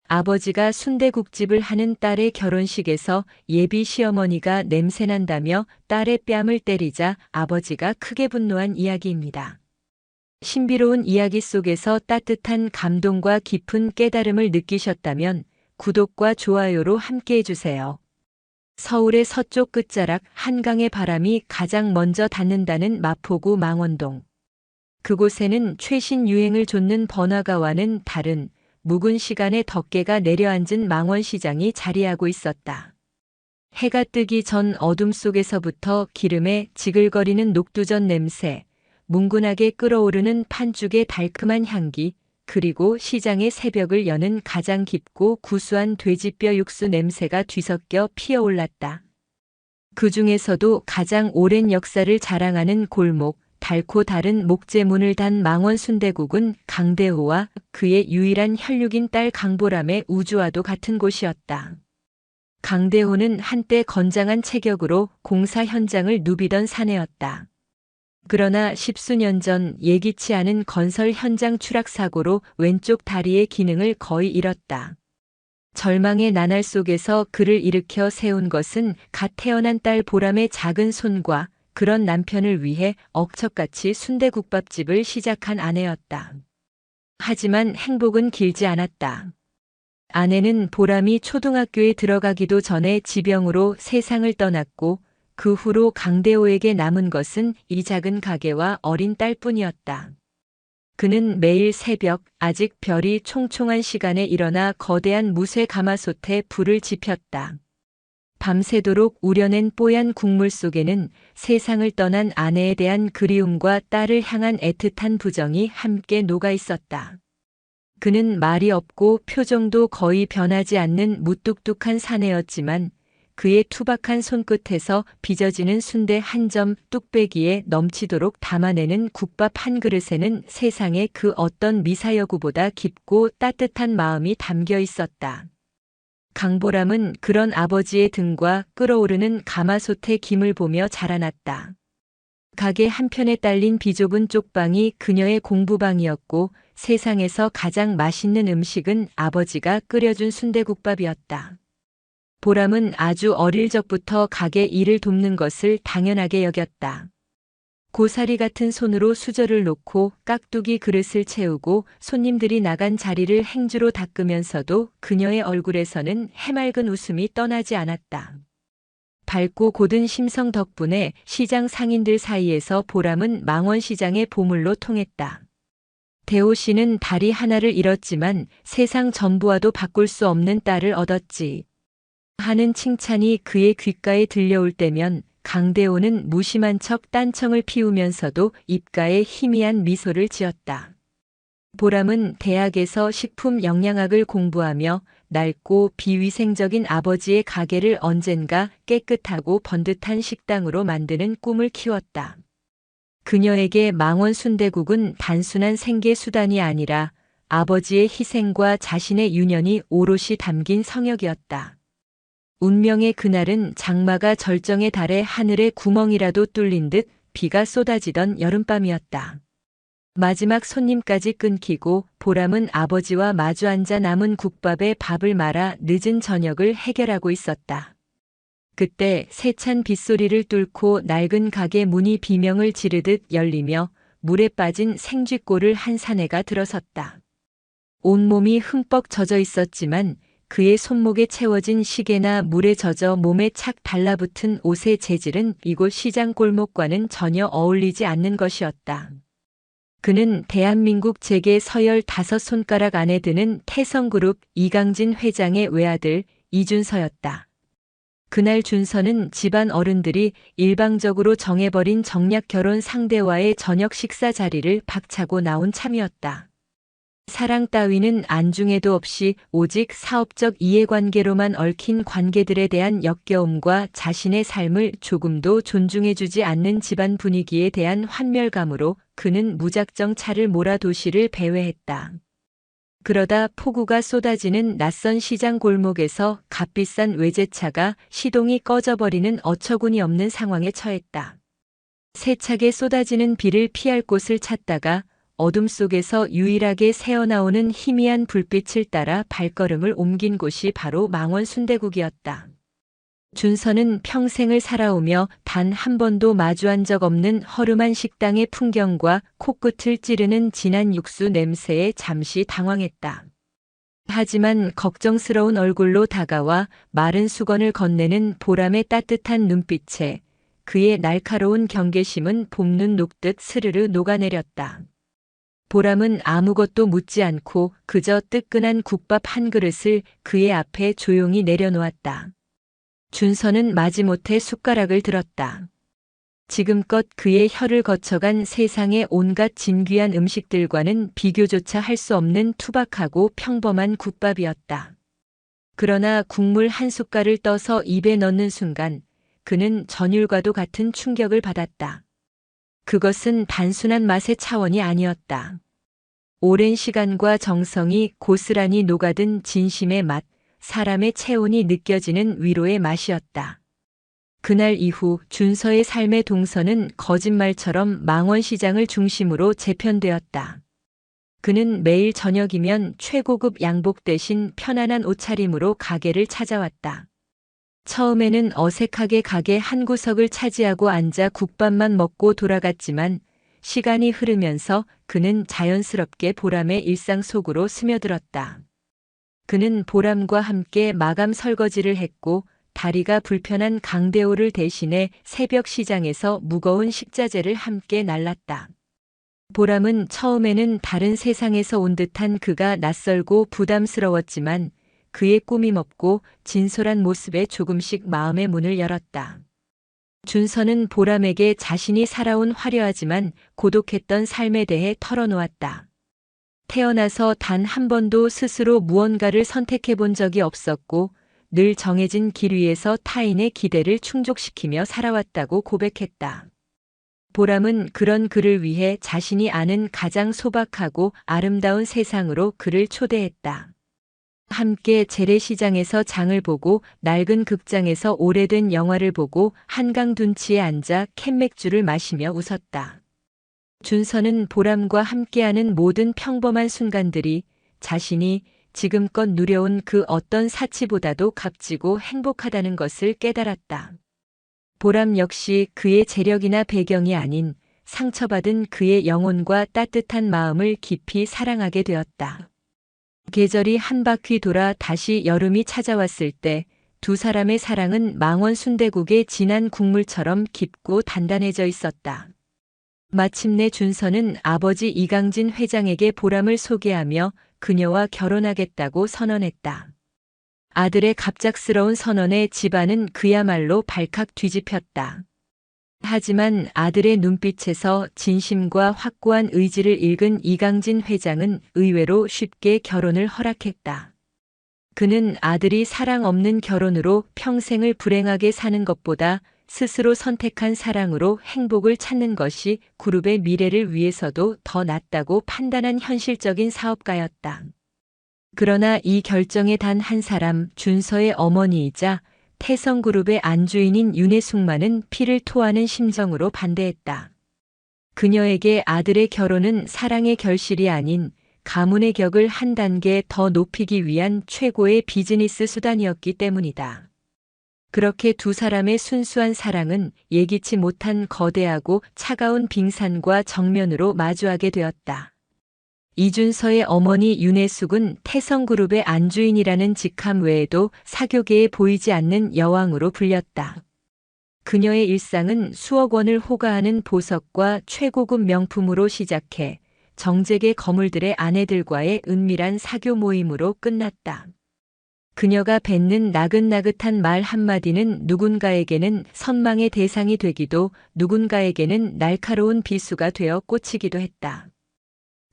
아버지가 순대국집을 하는 딸의 결혼식에서 예비 시어머니가 냄새난다며 딸의 뺨을 때리자 아버지가 크게 분노한 이야기입니다. 신비로운 이야기 속에서 따뜻한 감동과 깊은 깨달음을 느끼셨다면 구독과 좋아요로 함께 해주세요. 서울의 서쪽 끝자락 한강의 바람이 가장 먼저 닿는다는 마포구 망원동. 그곳에는 최신 유행을 좇는 번화가와는 다른 묵은 시간의 덮개가 내려앉은 망원시장이 자리하고 있었다. 해가 뜨기 전 어둠 속에서부터 기름에 지글거리는 녹두전 냄새, 뭉근하게 끓어오르는 판죽의 달큼한 향기, 그리고 시장의 새벽을 여는 가장 깊고 구수한 돼지뼈 육수 냄새가 뒤섞여 피어올랐다. 그 중에서도 가장 오랜 역사를 자랑하는 골목, 달고 다른 목재문을 단 망원 순대국은 강대호와 그의 유일한 혈육인 딸 강보람의 우주와도 같은 곳이었다. 강대호는 한때 건장한 체격으로 공사 현장을 누비던 사내였다. 그러나 십수년 전 예기치 않은 건설 현장 추락 사고로 왼쪽 다리의 기능을 거의 잃었다. 절망의 나날 속에서 그를 일으켜 세운 것은 갓 태어난 딸 보람의 작은 손과 그런 남편을 위해 억척같이 순대국밥집을 시작한 아내였다. 하지만 행복은 길지 않았다. 아내는 보람이 초등학교에 들어가기도 전에 지병으로 세상을 떠났고 그 후로 강대호에게 남은 것은 이 작은 가게와 어린 딸뿐이었다. 그는 매일 새벽 아직 별이 총총한 시간에 일어나 거대한 무쇠 가마솥에 불을 지폈다. 밤새도록 우려낸 뽀얀 국물 속에는 세상을 떠난 아내에 대한 그리움과 딸을 향한 애틋한 부정이 함께 녹아 있었다. 그는 말이 없고 표정도 거의 변하지 않는 무뚝뚝한 사내였지만 그의 투박한 손끝에서 빚어지는 순대 한 점 뚝배기에 넘치도록 담아내는 국밥 한 그릇에는 세상의 그 어떤 미사여구보다 깊고 따뜻한 마음이 담겨 있었다. 강보람은 그런 아버지의 등과 끓어오르는 가마솥의 김을 보며 자라났다. 가게 한편에 딸린 비좁은 쪽방이 그녀의 공부방이었고 세상에서 가장 맛있는 음식은 아버지가 끓여준 순대국밥이었다. 보람은 아주 어릴 적부터 가게 일을 돕는 것을 당연하게 여겼다. 고사리 같은 손으로 수저를 놓고 깍두기 그릇을 채우고 손님들이 나간 자리를 행주로 닦으면서도 그녀의 얼굴에서는 해맑은 웃음이 떠나지 않았다. 밝고 고든 심성 덕분에 시장 상인들 사이에서 보람은 망원시장의 보물로 통했다. 대호 씨는 다리 하나를 잃었지만 세상 전부와도 바꿀 수 없는 딸을 얻었지. 하는 칭찬이 그의 귓가에 들려올 때면 강대호는 무심한 척 딴청을 피우면서도 입가에 희미한 미소를 지었다. 보람은 대학에서 식품 영양학을 공부하며 낡고 비위생적인 아버지의 가게를 언젠가 깨끗하고 번듯한 식당으로 만드는 꿈을 키웠다. 그녀에게 망원 순대국은 단순한 생계 수단이 아니라 아버지의 희생과 자신의 유년이 오롯이 담긴 성역이었다. 운명의 그날은 장마가 절정에 달해 하늘에 구멍이라도 뚫린 듯 비가 쏟아지던 여름밤이었다. 마지막 손님까지 끊기고 보람은 아버지와 마주 앉아 남은 국밥에 밥을 말아 늦은 저녁을 해결하고 있었다. 그때 세찬 빗소리를 뚫고 낡은 가게 문이 비명을 지르듯 열리며 물에 빠진 생쥐꼴을 한 사내가 들어섰다. 온몸이 흠뻑 젖어 있었지만 그의 손목에 채워진 시계나 물에 젖어 몸에 착 달라붙은 옷의 재질은 이곳 시장 골목과는 전혀 어울리지 않는 것이었다. 그는 대한민국 재계 서열 5손가락 안에 드는 태성그룹 이강진 회장의 외아들 이준서였다. 그날 준서는 집안 어른들이 일방적으로 정해버린 정략 결혼 상대와의 저녁 식사 자리를 박차고 나온 참이었다. 사랑 따위는 안중에도 없이 오직 사업적 이해관계로만 얽힌 관계들에 대한 역겨움과 자신의 삶을 조금도 존중해주지 않는 집안 분위기에 대한 환멸감으로 그는 무작정 차를 몰아 도시를 배회했다. 그러다 폭우가 쏟아지는 낯선 시장 골목에서 값비싼 외제차가 시동이 꺼져버리는 어처구니 없는 상황에 처했다. 세차게 쏟아지는 비를 피할 곳을 찾다가 어둠 속에서 유일하게 새어나오는 희미한 불빛을 따라 발걸음을 옮긴 곳이 바로 망원 순대국이었다. 준서는 평생을 살아오며 단 한 번도 마주한 적 없는 허름한 식당의 풍경과 코끝을 찌르는 진한 육수 냄새에 잠시 당황했다. 하지만 걱정스러운 얼굴로 다가와 마른 수건을 건네는 보람의 따뜻한 눈빛에 그의 날카로운 경계심은 볶는 녹듯 스르르 녹아내렸다. 보람은 아무것도 묻지 않고 그저 뜨끈한 국밥 한 그릇을 그의 앞에 조용히 내려놓았다. 준서는 마지못해 숟가락을 들었다. 지금껏 그의 혀를 거쳐간 세상의 온갖 진귀한 음식들과는 비교조차 할 수 없는 투박하고 평범한 국밥이었다. 그러나 국물 한 숟갈을 떠서 입에 넣는 순간 그는 전율과도 같은 충격을 받았다. 그것은 단순한 맛의 차원이 아니었다. 오랜 시간과 정성이 고스란히 녹아든 진심의 맛, 사람의 체온이 느껴지는 위로의 맛이었다. 그날 이후 준서의 삶의 동선은 거짓말처럼 망원시장을 중심으로 재편되었다. 그는 매일 저녁이면 최고급 양복 대신 편안한 옷차림으로 가게를 찾아왔다. 처음에는 어색하게 가게 한 구석을 차지하고 앉아 국밥만 먹고 돌아갔지만 시간이 흐르면서 그는 자연스럽게 보람의 일상 속으로 스며들었다. 그는 보람과 함께 마감 설거지를 했고 다리가 불편한 강대호를 대신해 새벽 시장에서 무거운 식자재를 함께 날랐다. 보람은 처음에는 다른 세상에서 온 듯한 그가 낯설고 부담스러웠지만 그의 꾸밈 없고 진솔한 모습에 조금씩 마음의 문을 열었다. 준서는 보람에게 자신이 살아온 화려하지만 고독했던 삶에 대해 털어놓았다. 태어나서 단 한 번도 스스로 무언가를 선택해 본 적이 없었고 늘 정해진 길 위에서 타인의 기대를 충족시키며 살아왔다고 고백했다. 보람은 그런 그를 위해 자신이 아는 가장 소박하고 아름다운 세상으로 그를 초대했다. 함께 재래시장에서 장을 보고 낡은 극장에서 오래된 영화를 보고 한강 둔치에 앉아 캔맥주를 마시며 웃었다. 준서는 보람과 함께하는 모든 평범한 순간들이 자신이 지금껏 누려온 그 어떤 사치보다도 값지고 행복하다는 것을 깨달았다. 보람 역시 그의 재력이나 배경이 아닌 상처받은 그의 영혼과 따뜻한 마음을 깊이 사랑하게 되었다. 계절이 한 바퀴 돌아 다시 여름이 찾아왔을 때 두 사람의 사랑은 망원 순대국의 진한 국물처럼 깊고 단단해져 있었다. 마침내 준서는 아버지 이강진 회장에게 보람을 소개하며 그녀와 결혼하겠다고 선언했다. 아들의 갑작스러운 선언에 집안은 그야말로 발칵 뒤집혔다. 하지만 아들의 눈빛에서 진심과 확고한 의지를 읽은 이강진 회장은 의외로 쉽게 결혼을 허락했다. 그는 아들이 사랑 없는 결혼으로 평생을 불행하게 사는 것보다 스스로 선택한 사랑으로 행복을 찾는 것이 그룹의 미래를 위해서도 더 낫다고 판단한 현실적인 사업가였다. 그러나 이 결정에 단 한 사람, 준서의 어머니이자 태성그룹의 안주인인 윤혜숙만은 피를 토하는 심정으로 반대했다. 그녀에게 아들의 결혼은 사랑의 결실이 아닌 가문의 격을 한 단계 더 높이기 위한 최고의 비즈니스 수단이었기 때문이다. 그렇게 두 사람의 순수한 사랑은 예기치 못한 거대하고 차가운 빙산과 정면으로 마주하게 되었다. 이준서의 어머니 윤혜숙은 태성그룹의 안주인이라는 직함 외에도 사교계에 보이지 않는 여왕으로 불렸다. 그녀의 일상은 수억 원을 호가하는 보석과 최고급 명품으로 시작해 정재계 거물들의 아내들과의 은밀한 사교 모임으로 끝났다. 그녀가 뱉는 나긋나긋한 말 한마디는 누군가에게는 선망의 대상이 되기도 누군가에게는 날카로운 비수가 되어 꽂히기도 했다.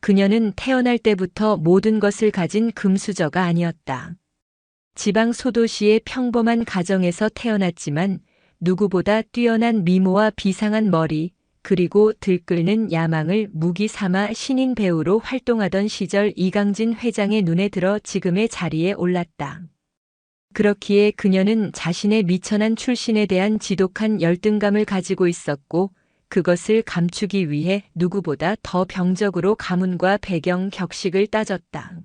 그녀는 태어날 때부터 모든 것을 가진 금수저가 아니었다. 지방 소도시의 평범한 가정에서 태어났지만 누구보다 뛰어난 미모와 비상한 머리, 그리고 들끓는 야망을 무기 삼아 신인 배우로 활동하던 시절 이강진 회장의 눈에 들어 지금의 자리에 올랐다. 그렇기에 그녀는 자신의 미천한 출신에 대한 지독한 열등감을 가지고 있었고 그것을 감추기 위해 누구보다 더 병적으로 가문과 배경 격식을 따졌다.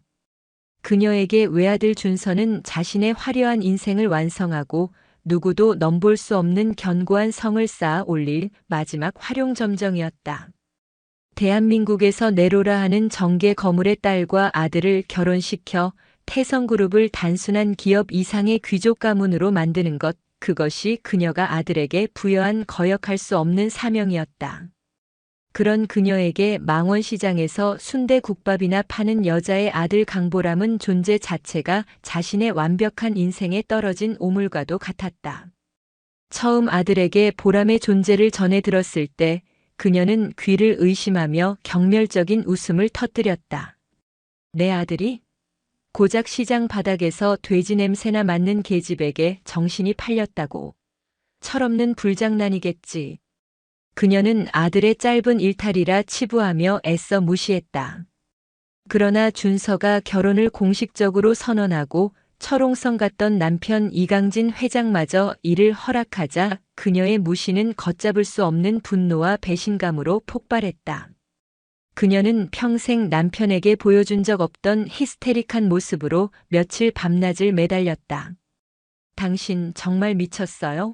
그녀에게 외아들 준서는 자신의 화려한 인생을 완성하고 누구도 넘볼 수 없는 견고한 성을 쌓아 올릴 마지막 활용점정이었다. 대한민국에서 네로라 하는 정계 거물의 딸과 아들을 결혼시켜 태성그룹을 단순한 기업 이상의 귀족 가문으로 만드는 것, 그것이 그녀가 아들에게 부여한 거역할 수 없는 사명이었다. 그런 그녀에게 망원시장에서 순대국밥이나 파는 여자의 아들 강보람은 존재 자체가 자신의 완벽한 인생에 떨어진 오물과도 같았다. 처음 아들에게 보람의 존재를 전해 들었을 때 그녀는 귀를 의심하며 경멸적인 웃음을 터뜨렸다. 내 아들이? 고작 시장 바닥에서 돼지 냄새나 맡는 계집에게 정신이 팔렸다고. 철없는 불장난이겠지. 그녀는 아들의 짧은 일탈이라 치부하며 애써 무시했다. 그러나 준서가 결혼을 공식적으로 선언하고 철옹성 같던 남편 이강진 회장마저 이를 허락하자 그녀의 무시는 걷잡을 수 없는 분노와 배신감으로 폭발했다. 그녀는 평생 남편에게 보여준 적 없던 히스테릭한 모습으로 며칠 밤낮을 매달렸다. 당신 정말 미쳤어요?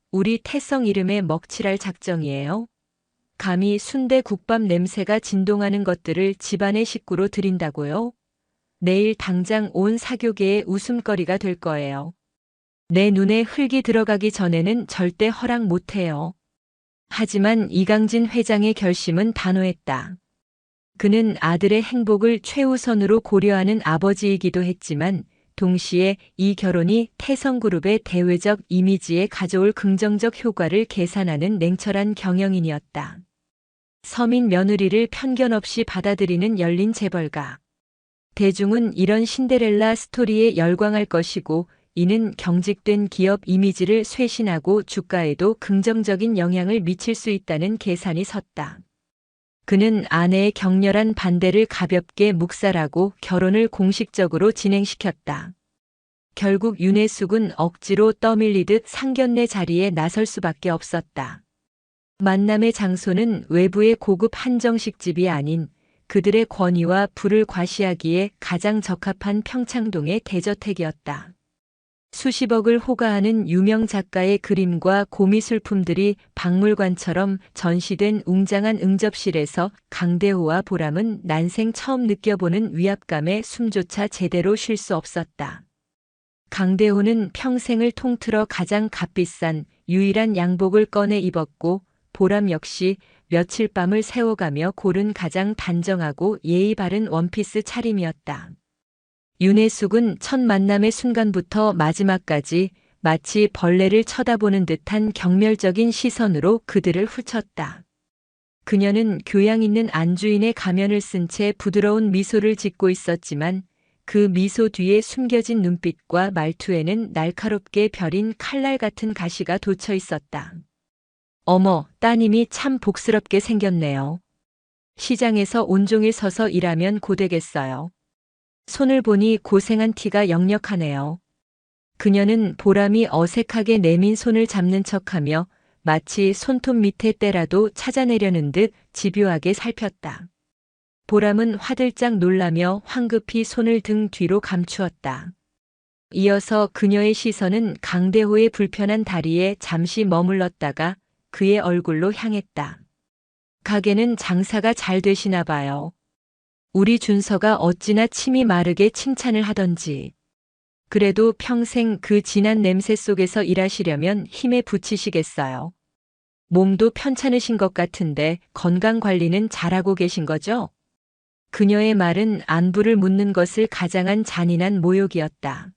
우리 태성 이름에 먹칠할 작정이에요? 감히 순대국밥 냄새가 진동하는 것들을 집안의 식구로 들인다고요? 내일 당장 온 사교계의 웃음거리가 될 거예요. 내 눈에 흙이 들어가기 전에는 절대 허락 못해요. 하지만 이강진 회장의 결심은 단호했다. 그는 아들의 행복을 최우선으로 고려하는 아버지이기도 했지만 동시에 이 결혼이 태성그룹의 대외적 이미지에 가져올 긍정적 효과를 계산하는 냉철한 경영인이었다. 서민 며느리를 편견 없이 받아들이는 열린 재벌가. 대중은 이런 신데렐라 스토리에 열광할 것이고 이는 경직된 기업 이미지를 쇄신하고 주가에도 긍정적인 영향을 미칠 수 있다는 계산이 섰다. 그는 아내의 격렬한 반대를 가볍게 묵살하고 결혼을 공식적으로 진행시켰다. 결국 윤혜숙은 억지로 떠밀리듯 상견례 자리에 나설 수밖에 없었다. 만남의 장소는 외부의 고급 한정식집이 아닌 그들의 권위와 부를 과시하기에 가장 적합한 평창동의 대저택이었다. 수십억을 호가하는 유명 작가의 그림과 고미술품들이 박물관처럼 전시된 웅장한 응접실에서 강대호와 보람은 난생 처음 느껴보는 위압감에 숨조차 제대로 쉴 수 없었다. 강대호는 평생을 통틀어 가장 값비싼 유일한 양복을 꺼내 입었고 보람 역시 며칠 밤을 새워가며 고른 가장 단정하고 예의 바른 원피스 차림이었다. 윤혜숙은 첫 만남의 순간부터 마지막까지 마치 벌레를 쳐다보는 듯한 경멸적인 시선으로 그들을 훑었다. 그녀는 교양 있는 안주인의 가면을 쓴 채 부드러운 미소를 짓고 있었지만 그 미소 뒤에 숨겨진 눈빛과 말투에는 날카롭게 벼린 칼날 같은 가시가 돋쳐 있었다. 어머, 따님이 참 복스럽게 생겼네요. 시장에서 온종일 서서 일하면 고되겠어요. 손을 보니 고생한 티가 역력하네요. 그녀는 보람이 어색하게 내민 손을 잡는 척하며 마치 손톱 밑에 때라도 찾아내려는 듯 집요하게 살폈다. 보람은 화들짝 놀라며 황급히 손을 등 뒤로 감추었다. 이어서 그녀의 시선은 강대호의 불편한 다리에 잠시 머물렀다가 그의 얼굴로 향했다. 가게는 장사가 잘 되시나 봐요. 우리 준서가 어찌나 침이 마르게 칭찬을 하던지. 그래도 평생 그 진한 냄새 속에서 일하시려면 힘에 부치시겠어요. 몸도 편찮으신 것 같은데 건강 관리는 잘하고 계신 거죠? 그녀의 말은 안부를 묻는 것을 가장한 잔인한 모욕이었다.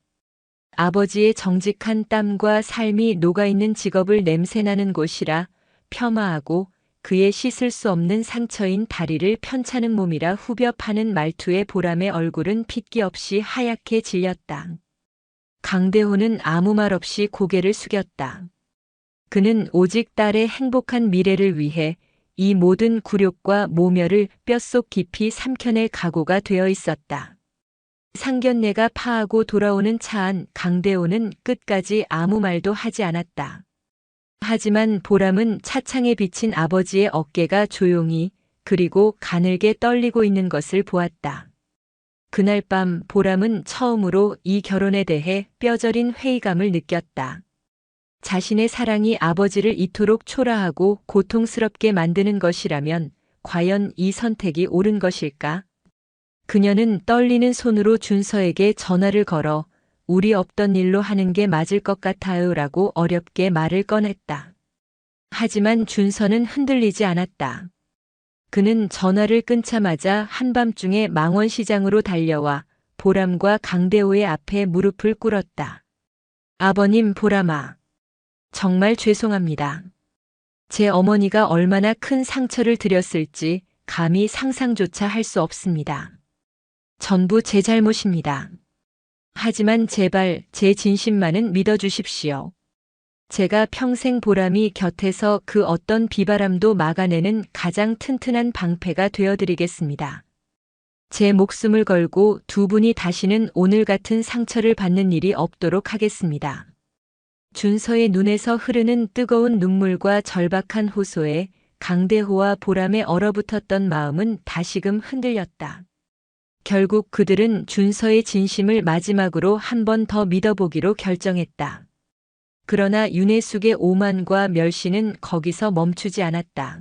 아버지의 정직한 땀과 삶이 녹아있는 직업을 냄새나는 곳이라 폄하하고 그의 씻을 수 없는 상처인 다리를 편찮은 몸이라 후벼 파는 말투에 보람의 얼굴은 핏기 없이 하얗게 질렸다. 강대호는 아무 말 없이 고개를 숙였다. 그는 오직 딸의 행복한 미래를 위해 이 모든 굴욕과 모멸을 뼛속 깊이 삼켜낼 각오가 되어 있었다. 상견례가 파하고 돌아오는 차 안 강대호는 끝까지 아무 말도 하지 않았다. 하지만 보람은 차창에 비친 아버지의 어깨가 조용히 그리고 가늘게 떨리고 있는 것을 보았다. 그날 밤 보람은 처음으로 이 결혼에 대해 뼈저린 회의감을 느꼈다. 자신의 사랑이 아버지를 이토록 초라하고 고통스럽게 만드는 것이라면 과연 이 선택이 옳은 것일까? 그녀는 떨리는 손으로 준서에게 전화를 걸어 우리 없던 일로 하는 게 맞을 것 같아요 라고 어렵게 말을 꺼냈다. 하지만 준서는 흔들리지 않았다. 그는 전화를 끊자마자 한밤중에 망원시장으로 달려와 보람과 강대호의 앞에 무릎을 꿇었다. 아버님 보람아. 정말 죄송합니다. 제 어머니가 얼마나 큰 상처를 드렸을지 감히 상상조차 할 수 없습니다. 전부 제 잘못입니다. 하지만 제발 제 진심만은 믿어주십시오. 제가 평생 보람이 곁에서 그 어떤 비바람도 막아내는 가장 튼튼한 방패가 되어드리겠습니다. 제 목숨을 걸고 두 분이 다시는 오늘 같은 상처를 받는 일이 없도록 하겠습니다. 준서의 눈에서 흐르는 뜨거운 눈물과 절박한 호소에 강대호와 보람에 얼어붙었던 마음은 다시금 흔들렸다. 결국 그들은 준서의 진심을 마지막으로 한 번 더 믿어보기로 결정했다. 그러나 윤혜숙의 오만과 멸시는 거기서 멈추지 않았다.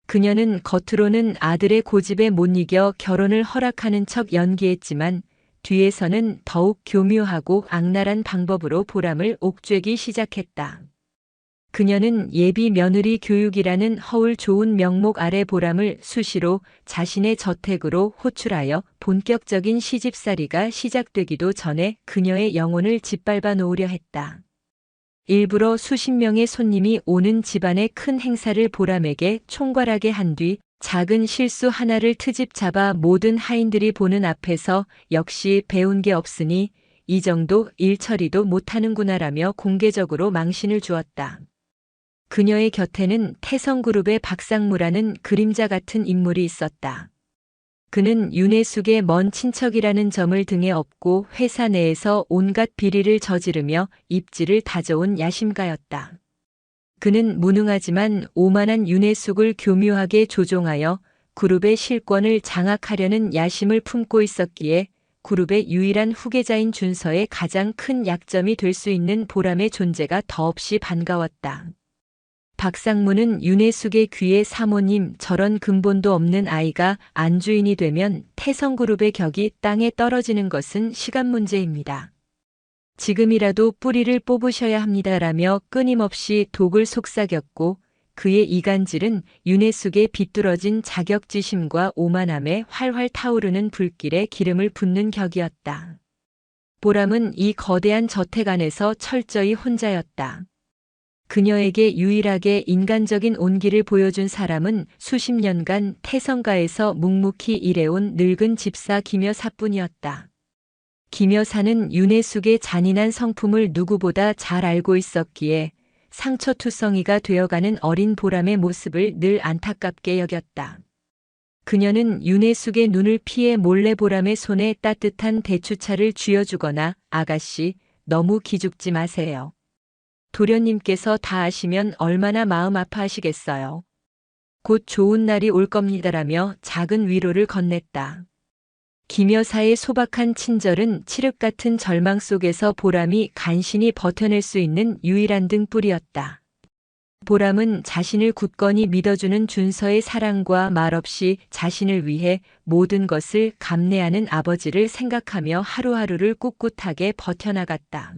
그녀는 겉으로는 아들의 고집에 못 이겨 결혼을 허락하는 척 연기했지만 뒤에서는 더욱 교묘하고 악랄한 방법으로 보람을 옥죄기 시작했다. 그녀는 예비 며느리 교육이라는 허울 좋은 명목 아래 보람을 수시로 자신의 저택으로 호출하여 본격적인 시집살이가 시작되기도 전에 그녀의 영혼을 짓밟아 놓으려 했다. 일부러 수십 명의 손님이 오는 집안의 큰 행사를 보람에게 총괄하게 한 뒤 작은 실수 하나를 트집 잡아 모든 하인들이 보는 앞에서 역시 배운 게 없으니 이 정도 일 처리도 못하는구나라며 공개적으로 망신을 주었다. 그녀의 곁에는 태성그룹의 박상무라는 그림자 같은 인물이 있었다. 그는 윤혜숙의 먼 친척이라는 점을 등에 업고 회사 내에서 온갖 비리를 저지르며 입지를 다져온 야심가였다. 그는 무능하지만 오만한 윤혜숙을 교묘하게 조종하여 그룹의 실권을 장악하려는 야심을 품고 있었기에 그룹의 유일한 후계자인 준서의 가장 큰 약점이 될 수 있는 보람의 존재가 더없이 반가웠다. 박상무는 윤혜숙의 귀에 사모님 저런 근본도 없는 아이가 안주인이 되면 태성그룹의 격이 땅에 떨어지는 것은 시간 문제입니다. 지금이라도 뿌리를 뽑으셔야 합니다라며 끊임없이 독을 속삭였고 그의 이간질은 윤혜숙의 비뚤어진 자격지심과 오만함에 활활 타오르는 불길에 기름을 붓는 격이었다. 보람은 이 거대한 저택 안에서 철저히 혼자였다. 그녀에게 유일하게 인간적인 온기를 보여준 사람은 수십 년간 태성가에서 묵묵히 일해온 늙은 집사 김여사뿐이었다. 김여사는 윤혜숙의 잔인한 성품을 누구보다 잘 알고 있었기에 상처투성이가 되어가는 어린 보람의 모습을 늘 안타깝게 여겼다. 그녀는 윤혜숙의 눈을 피해 몰래 보람의 손에 따뜻한 대추차를 쥐어주거나 아가씨, 너무 기죽지 마세요. 도련님께서 다 아시면 얼마나 마음 아파하시겠어요. 곧 좋은 날이 올 겁니다라며 작은 위로를 건넸다. 김여사의 소박한 친절은 칠흑 같은 절망 속에서 보람이 간신히 버텨낼 수 있는 유일한 등불이었다. 보람은 자신을 굳건히 믿어주는 준서의 사랑과 말없이 자신을 위해 모든 것을 감내하는 아버지를 생각하며 하루하루를 꿋꿋하게 버텨나갔다.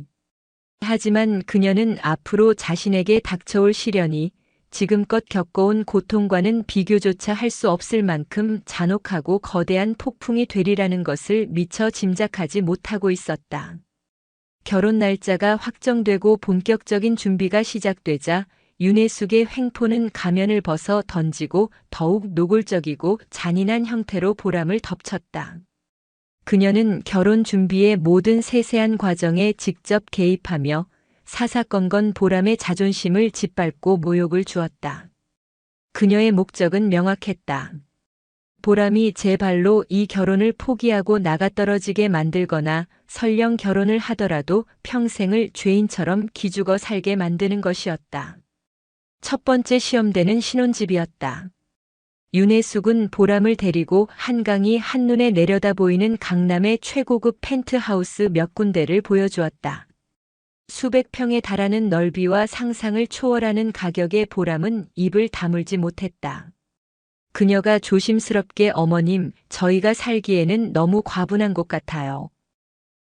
하지만 그녀는 앞으로 자신에게 닥쳐올 시련이 지금껏 겪어온 고통과는 비교조차 할 수 없을 만큼 잔혹하고 거대한 폭풍이 되리라는 것을 미처 짐작하지 못하고 있었다. 결혼 날짜가 확정되고 본격적인 준비가 시작되자 윤혜숙의 횡포는 가면을 벗어 던지고 더욱 노골적이고 잔인한 형태로 보람을 덮쳤다. 그녀는 결혼 준비의 모든 세세한 과정에 직접 개입하며 사사건건 보람의 자존심을 짓밟고 모욕을 주었다. 그녀의 목적은 명확했다. 보람이 제 발로 이 결혼을 포기하고 나가떨어지게 만들거나 설령 결혼을 하더라도 평생을 죄인처럼 기죽어 살게 만드는 것이었다. 첫 번째 시험되는 신혼집이었다. 윤혜숙은 보람을 데리고 한강이 한눈에 내려다 보이는 강남의 최고급 펜트하우스 몇 군데를 보여주었다. 수백 평에 달하는 넓이와 상상을 초월하는 가격에 보람은 입을 다물지 못했다. 그녀가 조심스럽게 어머님, 저희가 살기에는 너무 과분한 곳 같아요.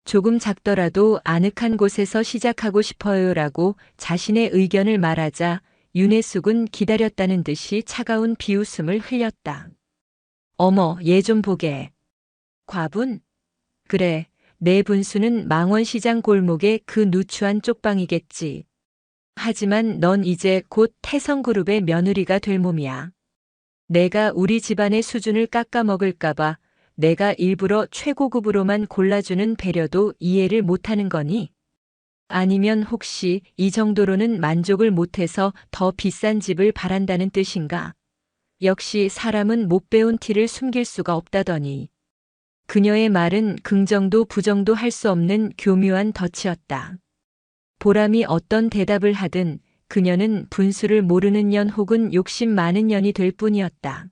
조금 작더라도 아늑한 곳에서 시작하고 싶어요라고 자신의 의견을 말하자 윤혜숙은 기다렸다는 듯이 차가운 비웃음을 흘렸다. 어머, 얘 좀 보게. 과분? 그래, 내 분수는 망원시장 골목의 그 누추한 쪽방이겠지. 하지만 넌 이제 곧 태성그룹의 며느리가 될 몸이야. 내가 우리 집안의 수준을 깎아먹을까봐 내가 일부러 최고급으로만 골라주는 배려도 이해를 못하는 거니? 아니면 혹시 이 정도로는 만족을 못해서 더 비싼 집을 바란다는 뜻인가? 역시 사람은 못 배운 티를 숨길 수가 없다더니. 그녀의 말은 긍정도 부정도 할 수 없는 교묘한 덫이었다. 보람이 어떤 대답을 하든 그녀는 분수를 모르는 년 혹은 욕심 많은 년이 될 뿐이었다.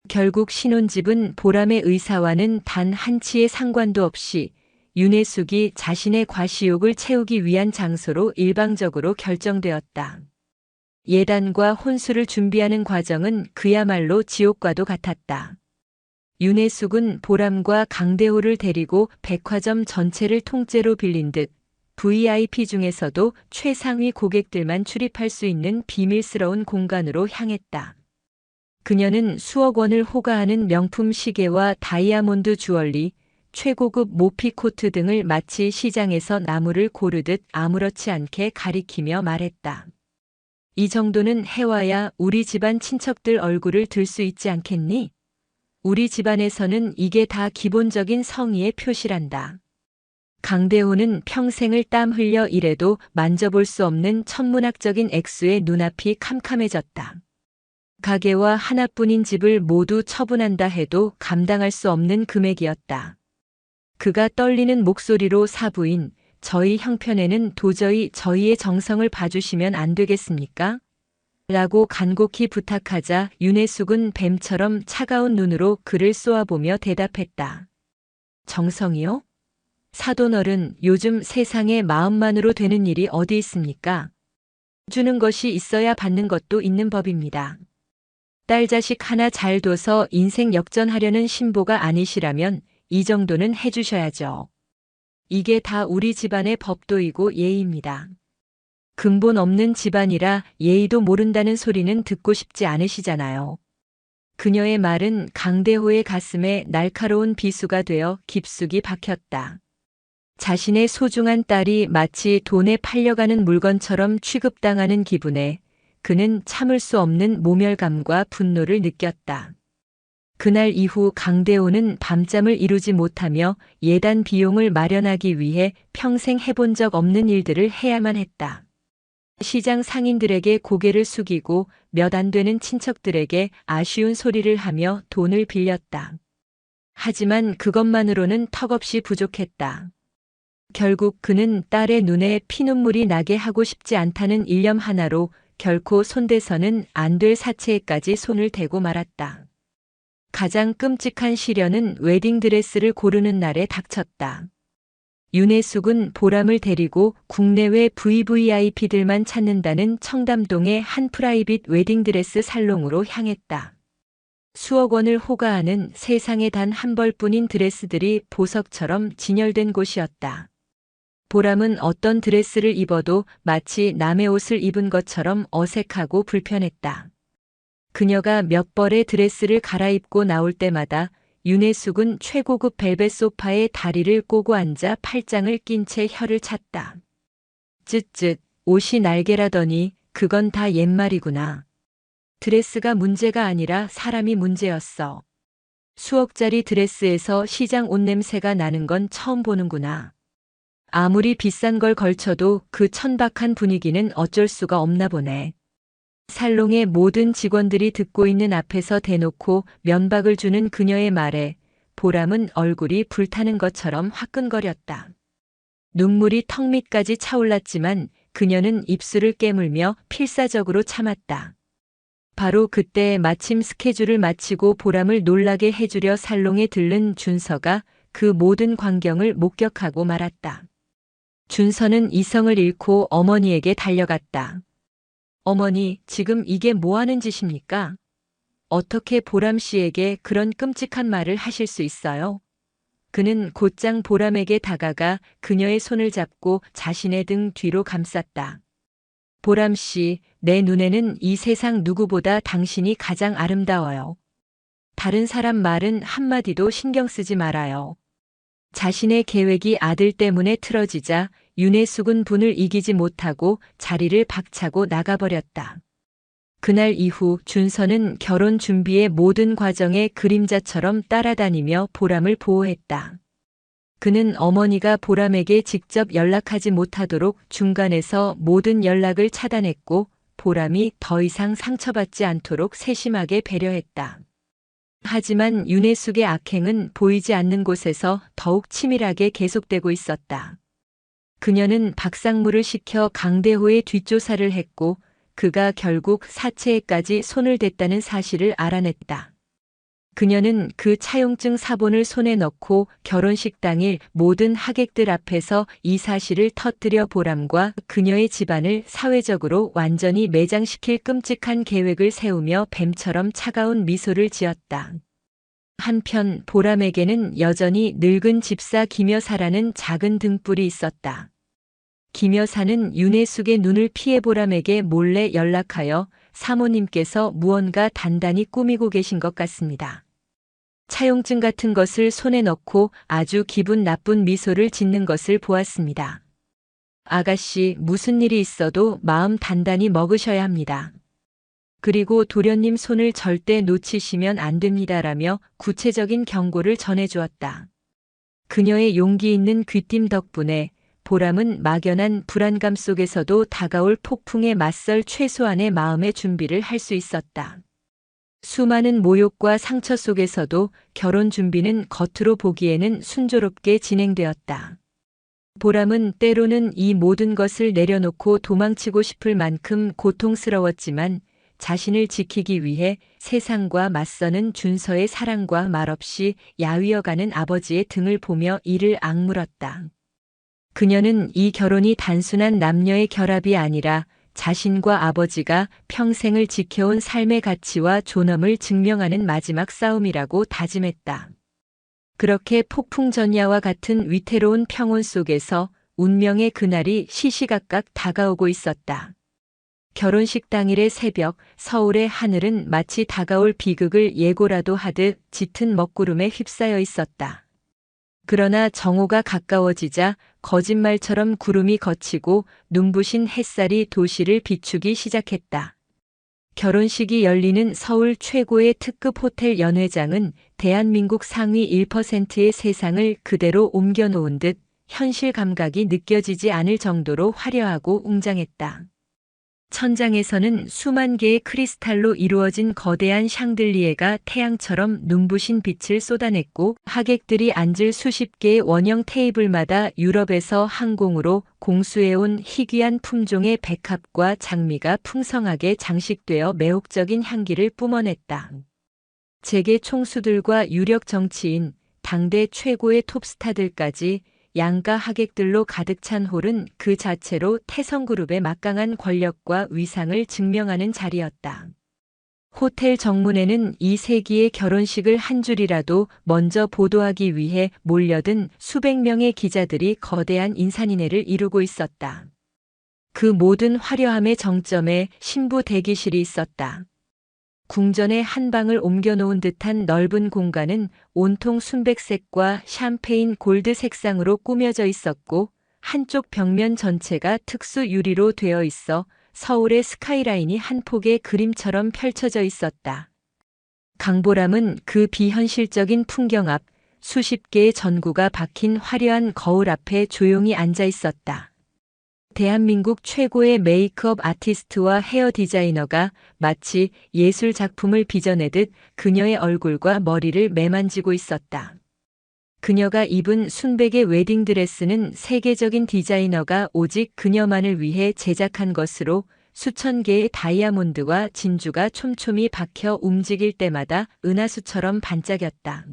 결국 신혼집은 보람의 의사와는 단 한치의 상관도 없이 윤혜숙이 자신의 과시욕을 채우기 위한 장소로 일방적으로 결정되었다. 예단과 혼수를 준비하는 과정은 그야말로 지옥과도 같았다. 윤혜숙은 보람과 강대호를 데리고 백화점 전체를 통째로 빌린 듯 VIP 중에서도 최상위 고객들만 출입할 수 있는 비밀스러운 공간으로 향했다. 그녀는 수억 원을 호가하는 명품 시계와 다이아몬드 주얼리, 최고급 모피코트 등을 마치 시장에서 나무를 고르듯 아무렇지 않게 가리키며 말했다. 이 정도는 해와야 우리 집안 친척들 얼굴을 들 수 있지 않겠니? 우리 집안에서는 이게 다 기본적인 성의의 표시란다. 강대호는 평생을 땀 흘려 일해도 만져볼 수 없는 천문학적인 액수의 눈앞이 캄캄해졌다. 가게와 하나뿐인 집을 모두 처분한다 해도 감당할 수 없는 금액이었다. 그가 떨리는 목소리로 사부인, 저희 형편에는 도저히 저희의 정성을 봐주시면 안 되겠습니까? 라고 간곡히 부탁하자 윤혜숙은 뱀처럼 차가운 눈으로 그를 쏘아보며 대답했다. 정성이요? 사돈어른, 요즘 세상에 마음만으로 되는 일이 어디 있습니까? 주는 것이 있어야 받는 것도 있는 법입니다. 딸 자식 하나 잘 둬서 인생 역전하려는 신보가 아니시라면 이 정도는 해주셔야죠. 이게 다 우리 집안의 법도이고 예의입니다. 근본 없는 집안이라 예의도 모른다는 소리는 듣고 싶지 않으시잖아요. 그녀의 말은 강대호의 가슴에 날카로운 비수가 되어 깊숙이 박혔다. 자신의 소중한 딸이 마치 돈에 팔려가는 물건처럼 취급당하는 기분에 그는 참을 수 없는 모멸감과 분노를 느꼈다. 그날 이후 강대호는 밤잠을 이루지 못하며 예단 비용을 마련하기 위해 평생 해본 적 없는 일들을 해야만 했다. 시장 상인들에게 고개를 숙이고 몇 안 되는 친척들에게 아쉬운 소리를 하며 돈을 빌렸다. 하지만 그것만으로는 턱없이 부족했다. 결국 그는 딸의 눈에 피눈물이 나게 하고 싶지 않다는 일념 하나로 결코 손대서는 안 될 사채에까지 손을 대고 말았다. 가장 끔찍한 시련은 웨딩드레스를 고르는 날에 닥쳤다. 윤혜숙은 보람을 데리고 국내외 VVIP들만 찾는다는 청담동의 한 프라이빗 웨딩드레스 살롱으로 향했다. 수억 원을 호가하는 세상에 단 한 벌뿐인 드레스들이 보석처럼 진열된 곳이었다. 보람은 어떤 드레스를 입어도 마치 남의 옷을 입은 것처럼 어색하고 불편했다. 그녀가 몇 벌의 드레스를 갈아입고 나올 때마다 윤혜숙은 최고급 벨벳 소파에 다리를 꼬고 앉아 팔짱을 낀 채 혀를 찼다. 쯧쯧, 옷이 날개라더니 그건 다 옛말이구나. 드레스가 문제가 아니라 사람이 문제였어. 수억짜리 드레스에서 시장 옷 냄새가 나는 건 처음 보는구나. 아무리 비싼 걸 걸쳐도 그 천박한 분위기는 어쩔 수가 없나 보네. 살롱의 모든 직원들이 듣고 있는 앞에서 대놓고 면박을 주는 그녀의 말에 보람은 얼굴이 불타는 것처럼 화끈거렸다. 눈물이 턱 밑까지 차올랐지만 그녀는 입술을 깨물며 필사적으로 참았다. 바로 그때 마침 스케줄을 마치고 보람을 놀라게 해주려 살롱에 들른 준서가 그 모든 광경을 목격하고 말았다. 준서는 이성을 잃고 어머니에게 달려갔다. 어머니, 지금 이게 뭐 하는 짓입니까? 어떻게 보람 씨에게 그런 끔찍한 말을 하실 수 있어요? 그는 곧장 보람에게 다가가 그녀의 손을 잡고 자신의 등 뒤로 감쌌다. 보람 씨, 내 눈에는 이 세상 누구보다 당신이 가장 아름다워요. 다른 사람 말은 한마디도 신경 쓰지 말아요. 자신의 계획이 아들 때문에 틀어지자 윤혜숙은 분을 이기지 못하고 자리를 박차고 나가버렸다. 그날 이후 준서는 결혼 준비의 모든 과정에 그림자처럼 따라다니며 보람을 보호했다. 그는 어머니가 보람에게 직접 연락하지 못하도록 중간에서 모든 연락을 차단했고 보람이 더 이상 상처받지 않도록 세심하게 배려했다. 하지만 윤혜숙의 악행은 보이지 않는 곳에서 더욱 치밀하게 계속되고 있었다. 그녀는 박상무를 시켜 강대호의 뒷조사를 했고 그가 결국 사채에까지 손을 댔다는 사실을 알아냈다. 그녀는 그 차용증 사본을 손에 넣고 결혼식 당일 모든 하객들 앞에서 이 사실을 터뜨려 보람과 그녀의 집안을 사회적으로 완전히 매장시킬 끔찍한 계획을 세우며 뱀처럼 차가운 미소를 지었다. 한편 보람에게는 여전히 늙은 집사 김여사라는 작은 등불이 있었다. 김여사는 윤혜숙의 눈을 피해 보람에게 몰래 연락하여 사모님께서 무언가 단단히 꾸미고 계신 것 같습니다. 차용증 같은 것을 손에 넣고 아주 기분 나쁜 미소를 짓는 것을 보았습니다. 아가씨, 무슨 일이 있어도 마음 단단히 먹으셔야 합니다. 그리고 도련님 손을 절대 놓치시면 안 됩니다라며 구체적인 경고를 전해주었다. 그녀의 용기 있는 귀띔 덕분에 보람은 막연한 불안감 속에서도 다가올 폭풍에 맞설 최소한의 마음의 준비를 할 수 있었다. 수많은 모욕과 상처 속에서도 결혼 준비는 겉으로 보기에는 순조롭게 진행되었다. 보람은 때로는 이 모든 것을 내려놓고 도망치고 싶을 만큼 고통스러웠지만 자신을 지키기 위해 세상과 맞서는 준서의 사랑과 말없이 야위어가는 아버지의 등을 보며 이를 악물었다. 그녀는 이 결혼이 단순한 남녀의 결합이 아니라 자신과 아버지가 평생을 지켜온 삶의 가치와 존엄을 증명하는 마지막 싸움이라고 다짐했다. 그렇게 폭풍전야와 같은 위태로운 평온 속에서 운명의 그날이 시시각각 다가오고 있었다. 결혼식 당일의 새벽, 서울의 하늘은 마치 다가올 비극을 예고라도 하듯 짙은 먹구름에 휩싸여 있었다. 그러나 정오가 가까워지자 거짓말처럼 구름이 걷히고 눈부신 햇살이 도시를 비추기 시작했다. 결혼식이 열리는 서울 최고의 특급 호텔 연회장은 대한민국 상위 1%의 세상을 그대로 옮겨놓은 듯 현실 감각이 느껴지지 않을 정도로 화려하고 웅장했다. 천장에서는 수만 개의 크리스탈로 이루어진 거대한 샹들리에가 태양처럼 눈부신 빛을 쏟아냈고 하객들이 앉을 수십 개의 원형 테이블마다 유럽에서 항공으로 공수해온 희귀한 품종의 백합과 장미가 풍성하게 장식되어 매혹적인 향기를 뿜어냈다. 재계 총수들과 유력 정치인, 당대 최고의 톱스타들까지 양가 하객들로 가득 찬 홀은 그 자체로 태성그룹의 막강한 권력과 위상을 증명하는 자리였다. 호텔 정문에는 이 세기의 결혼식을 한 줄이라도 먼저 보도하기 위해 몰려든 수백 명의 기자들이 거대한 인산인해를 이루고 있었다. 그 모든 화려함의 정점에 신부 대기실이 있었다. 궁전의 한 방을 옮겨놓은 듯한 넓은 공간은 온통 순백색과 샴페인 골드 색상으로 꾸며져 있었고 한쪽 벽면 전체가 특수 유리로 되어 있어 서울의 스카이라인이 한 폭의 그림처럼 펼쳐져 있었다. 강보람은 그 비현실적인 풍경 앞 수십 개의 전구가 박힌 화려한 거울 앞에 조용히 앉아 있었다. 대한민국 최고의 메이크업 아티스트와 헤어 디자이너가 마치 예술 작품을 빚어내듯 그녀의 얼굴과 머리를 매만지고 있었다. 그녀가 입은 순백의 웨딩드레스는 세계적인 디자이너가 오직 그녀만을 위해 제작한 것으로 수천 개의 다이아몬드와 진주가 촘촘히 박혀 움직일 때마다 은하수처럼 반짝였다.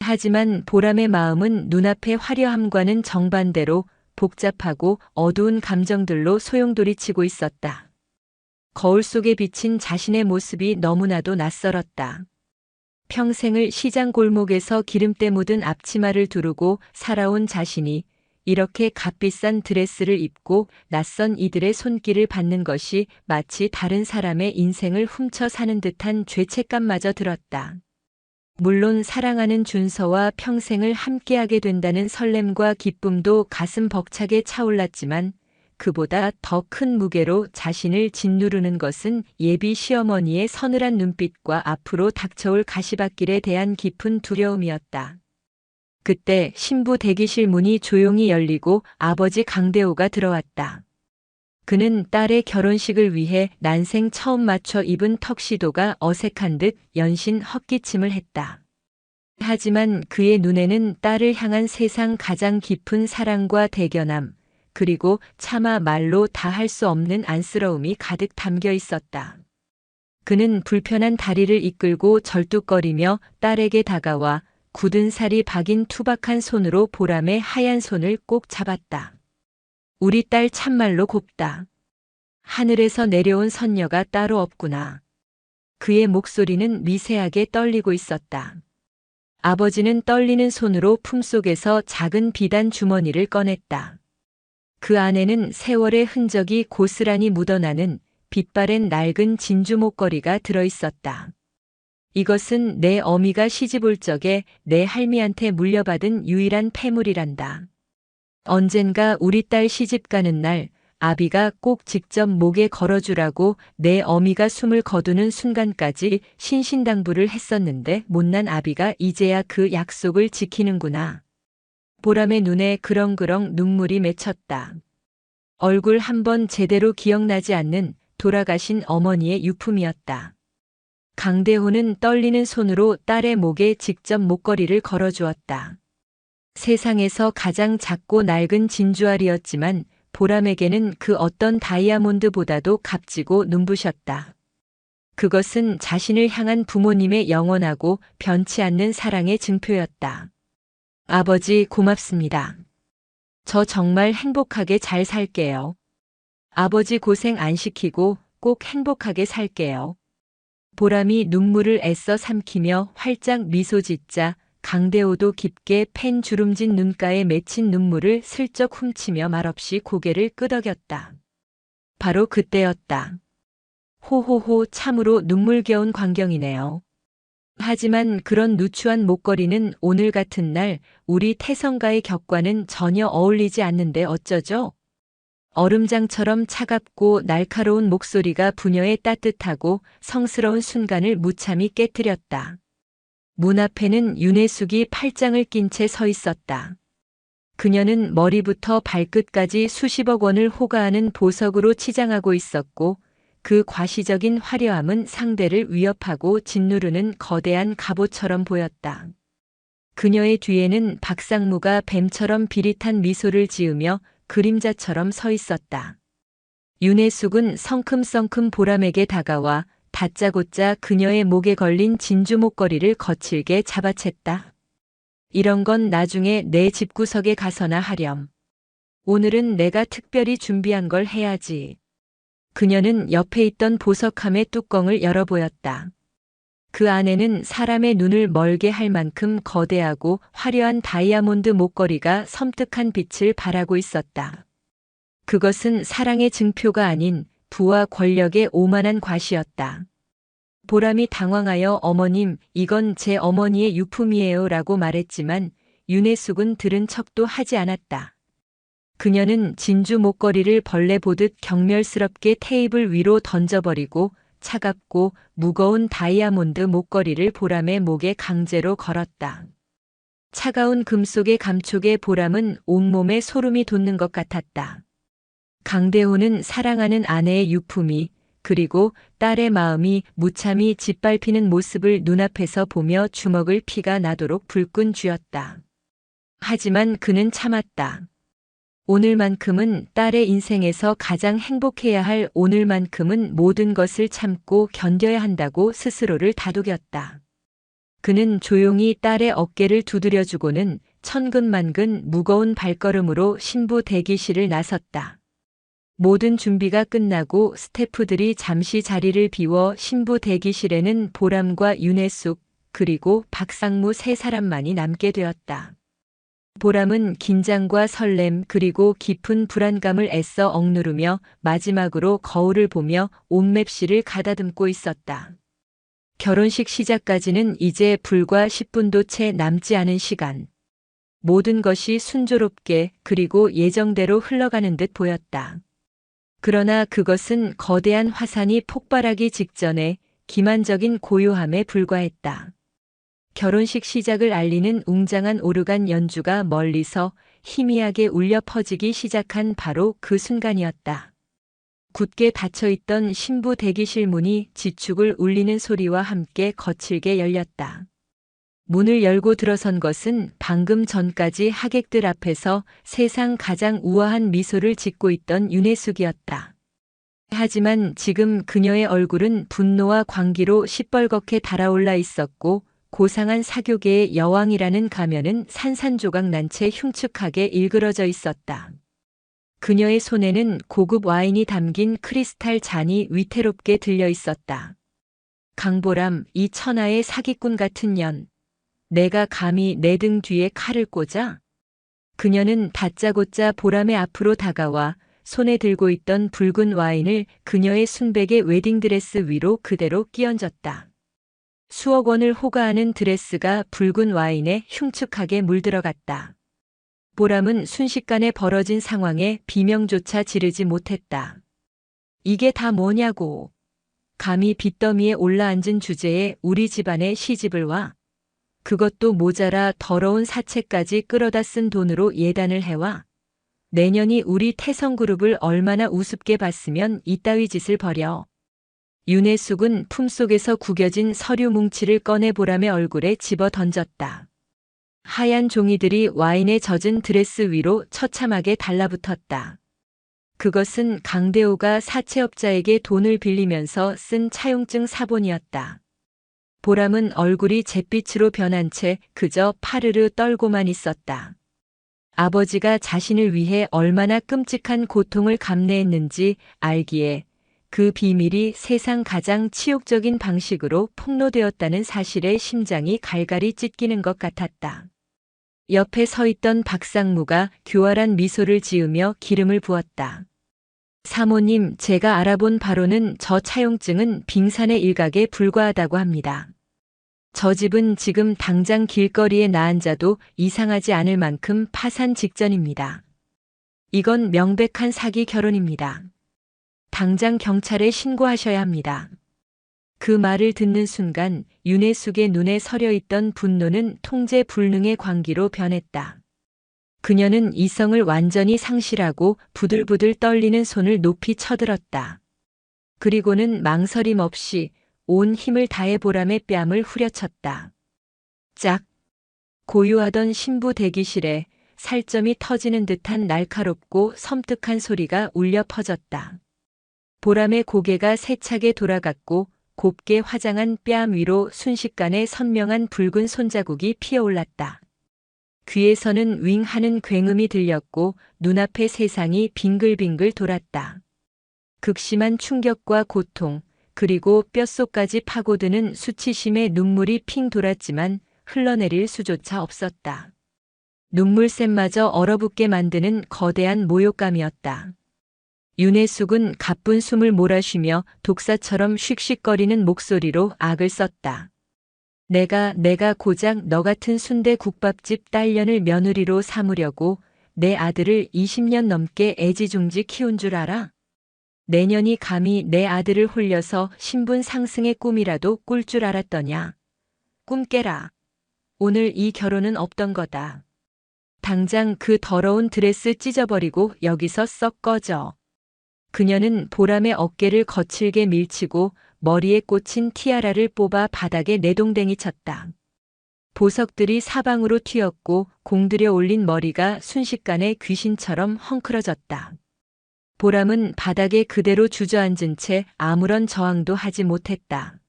하지만 보람의 마음은 눈앞의 화려함과는 정반대로 복잡하고 어두운 감정들로 소용돌이치고 있었다. 거울 속에 비친 자신의 모습이 너무나도 낯설었다. 평생을 시장 골목에서 기름때 묻은 앞치마를 두르고 살아온 자신이 이렇게 값비싼 드레스를 입고 낯선 이들의 손길을 받는 것이 마치 다른 사람의 인생을 훔쳐 사는 듯한 죄책감마저 들었다. 물론 사랑하는 준서와 평생을 함께하게 된다는 설렘과 기쁨도 가슴 벅차게 차올랐지만 그보다 더 큰 무게로 자신을 짓누르는 것은 예비 시어머니의 서늘한 눈빛과 앞으로 닥쳐올 가시밭길에 대한 깊은 두려움이었다. 그때 신부 대기실 문이 조용히 열리고 아버지 강대호가 들어왔다. 그는 딸의 결혼식을 위해 난생 처음 맞춰 입은 턱시도가 어색한 듯 연신 헛기침을 했다. 하지만 그의 눈에는 딸을 향한 세상 가장 깊은 사랑과 대견함, 그리고 차마 말로 다 할 수 없는 안쓰러움이 가득 담겨 있었다. 그는 불편한 다리를 이끌고 절뚝거리며 딸에게 다가와 굳은 살이 박인 투박한 손으로 보람의 하얀 손을 꼭 잡았다. 우리 딸 참말로 곱다. 하늘에서 내려온 선녀가 따로 없구나. 그의 목소리는 미세하게 떨리고 있었다. 아버지는 떨리는 손으로 품속에서 작은 비단 주머니를 꺼냈다. 그 안에는 세월의 흔적이 고스란히 묻어나는 빛바랜 낡은 진주 목걸이가 들어있었다. 이것은 내 어미가 시집올 적에 내 할미한테 물려받은 유일한 폐물이란다. 언젠가 우리 딸 시집 가는 날 아비가 꼭 직접 목에 걸어주라고 내 어미가 숨을 거두는 순간까지 신신당부를 했었는데 못난 아비가 이제야 그 약속을 지키는구나. 보람의 눈에 그렁그렁 눈물이 맺혔다. 얼굴 한번 제대로 기억나지 않는 돌아가신 어머니의 유품이었다. 강대호는 떨리는 손으로 딸의 목에 직접 목걸이를 걸어주었다. 세상에서 가장 작고 낡은 진주알이었지만 보람에게는 그 어떤 다이아몬드보다도 값지고 눈부셨다. 그것은 자신을 향한 부모님의 영원하고 변치 않는 사랑의 증표였다. 아버지 고맙습니다. 저 정말 행복하게 잘 살게요. 아버지 고생 안 시키고 꼭 행복하게 살게요. 보람이 눈물을 애써 삼키며 활짝 미소 짓자 강대호도 깊게 팬 주름진 눈가에 맺힌 눈물을 슬쩍 훔치며 말없이 고개를 끄덕였다. 바로 그때였다. 호호호 참으로 눈물겨운 광경이네요. 하지만 그런 누추한 목걸이는 오늘 같은 날 우리 태성가의 격과는 전혀 어울리지 않는데 어쩌죠? 얼음장처럼 차갑고 날카로운 목소리가 부녀의 따뜻하고 성스러운 순간을 무참히 깨뜨렸다. 문 앞에는 윤혜숙이 팔짱을 낀 채 서 있었다. 그녀는 머리부터 발끝까지 수십억 원을 호가하는 보석으로 치장하고 있었고 그 과시적인 화려함은 상대를 위협하고 짓누르는 거대한 갑옷처럼 보였다. 그녀의 뒤에는 박상무가 뱀처럼 비릿한 미소를 지으며 그림자처럼 서 있었다. 윤혜숙은 성큼성큼 보람에게 다가와 다짜고짜 그녀의 목에 걸린 진주 목걸이를 거칠게 잡아챘다. 이런 건 나중에 내 집구석에 가서나 하렴. 오늘은 내가 특별히 준비한 걸 해야지. 그녀는 옆에 있던 보석함의 뚜껑을 열어 보였다. 그 안에는 사람의 눈을 멀게 할 만큼 거대하고 화려한 다이아몬드 목걸이가 섬뜩한 빛을 발하고 있었다. 그것은 사랑의 증표가 아닌 부와 권력의 오만한 과시였다. 보람이 당황하여 어머님, 이건 제 어머니의 유품이에요 라고 말했지만 윤혜숙은 들은 척도 하지 않았다. 그녀는 진주 목걸이를 벌레 보듯 경멸스럽게 테이블 위로 던져버리고 차갑고 무거운 다이아몬드 목걸이를 보람의 목에 강제로 걸었다. 차가운 금속의 감촉에 보람은 온몸에 소름이 돋는 것 같았다. 강대호는 사랑하는 아내의 유품이 그리고 딸의 마음이 무참히 짓밟히는 모습을 눈앞에서 보며 주먹을 피가 나도록 불끈 쥐었다. 하지만 그는 참았다. 오늘만큼은 딸의 인생에서 가장 행복해야 할 오늘만큼은 모든 것을 참고 견뎌야 한다고 스스로를 다독였다. 그는 조용히 딸의 어깨를 두드려주고는 천근만근 무거운 발걸음으로 신부 대기실을 나섰다. 모든 준비가 끝나고 스태프들이 잠시 자리를 비워 신부 대기실에는 보람과 윤혜숙 그리고 박상무 세 사람만이 남게 되었다. 보람은 긴장과 설렘 그리고 깊은 불안감을 애써 억누르며 마지막으로 거울을 보며 옷맵시를 가다듬고 있었다. 결혼식 시작까지는 이제 불과 10분도 채 남지 않은 시간. 모든 것이 순조롭게 그리고 예정대로 흘러가는 듯 보였다. 그러나 그것은 거대한 화산이 폭발하기 직전에 기만적인 고요함에 불과했다. 결혼식 시작을 알리는 웅장한 오르간 연주가 멀리서 희미하게 울려 퍼지기 시작한 바로 그 순간이었다. 굳게 닫혀있던 신부 대기실 문이 지축을 울리는 소리와 함께 거칠게 열렸다. 문을 열고 들어선 것은 방금 전까지 하객들 앞에서 세상 가장 우아한 미소를 짓고 있던 윤혜숙이었다. 하지만 지금 그녀의 얼굴은 분노와 광기로 시뻘겋게 달아올라 있었고 고상한 사교계의 여왕이라는 가면은 산산조각 난 채 흉측하게 일그러져 있었다. 그녀의 손에는 고급 와인이 담긴 크리스탈 잔이 위태롭게 들려 있었다. 강보람, 이 천하의 사기꾼 같은 년. 내가 감히 내 등 뒤에 칼을 꽂아? 그녀는 다짜고짜 보람의 앞으로 다가와 손에 들고 있던 붉은 와인을 그녀의 순백의 웨딩드레스 위로 그대로 끼얹었다. 수억 원을 호가하는 드레스가 붉은 와인에 흉측하게 물들어갔다. 보람은 순식간에 벌어진 상황에 비명조차 지르지 못했다. 이게 다 뭐냐고. 감히 빚더미에 올라앉은 주제에 우리 집안에 시집을 와. 그것도 모자라 더러운 사채까지 끌어다 쓴 돈으로 예단을 해와. 내년이 우리 태성그룹을 얼마나 우습게 봤으면 이따위 짓을 벌여. 윤혜숙은 품속에서 구겨진 서류 뭉치를 꺼내 보람의 얼굴에 집어 던졌다. 하얀 종이들이 와인에 젖은 드레스 위로 처참하게 달라붙었다. 그것은 강대호가 사채업자에게 돈을 빌리면서 쓴 차용증 사본이었다. 보람은 얼굴이 잿빛으로 변한 채 그저 파르르 떨고만 있었다. 아버지가 자신을 위해 얼마나 끔찍한 고통을 감내했는지 알기에 그 비밀이 세상 가장 치욕적인 방식으로 폭로되었다는 사실에 심장이 갈갈이 찢기는 것 같았다. 옆에 서 있던 박상무가 교활한 미소를 지으며 기름을 부었다. 사모님, 제가 알아본 바로는 저 차용증은 빙산의 일각에 불과하다고 합니다. 저 집은 지금 당장 길거리에 나앉아도 이상하지 않을 만큼 파산 직전입니다. 이건 명백한 사기 결혼입니다. 당장 경찰에 신고하셔야 합니다. 그 말을 듣는 순간 윤혜숙의 눈에 서려 있던 분노는 통제 불능의 광기로 변했다. 그녀는 이성을 완전히 상실하고 부들부들 떨리는 손을 높이 쳐들었다. 그리고는 망설임 없이 온 힘을 다해 보람의 뺨을 후려쳤다. 짝! 고요하던 신부 대기실에 살점이 터지는 듯한 날카롭고 섬뜩한 소리가 울려 퍼졌다. 보람의 고개가 세차게 돌아갔고 곱게 화장한 뺨 위로 순식간에 선명한 붉은 손자국이 피어올랐다. 귀에서는 윙 하는 굉음이 들렸고 눈앞의 세상이 빙글빙글 돌았다. 극심한 충격과 고통, 그리고 뼛속까지 파고드는 수치심의 눈물이 핑 돌았지만 흘러내릴 수조차 없었다. 눈물샘마저 얼어붙게 만드는 거대한 모욕감이었다. 윤혜숙은 가쁜 숨을 몰아쉬며 독사처럼 씩씩거리는 목소리로 악을 썼다. 내가 고작 너 같은 순대 국밥집 딸년을 며느리로 삼으려고 내 아들을 20년 넘게 애지중지 키운 줄 알아? 내년이 감히 내 아들을 홀려서 신분 상승의 꿈이라도 꿀 줄 알았더냐? 꿈 깨라. 오늘 이 결혼은 없던 거다. 당장 그 더러운 드레스 찢어버리고 여기서 썩 꺼져. 그녀는 보람의 어깨를 거칠게 밀치고 머리에 꽂힌 티아라를 뽑아 바닥에 내동댕이 쳤다. 보석들이 사방으로 튀었고 공들여 올린 머리가 순식간에 귀신처럼 헝클어졌다. 보람은 바닥에 그대로 주저앉은 채 아무런 저항도 하지 못했다.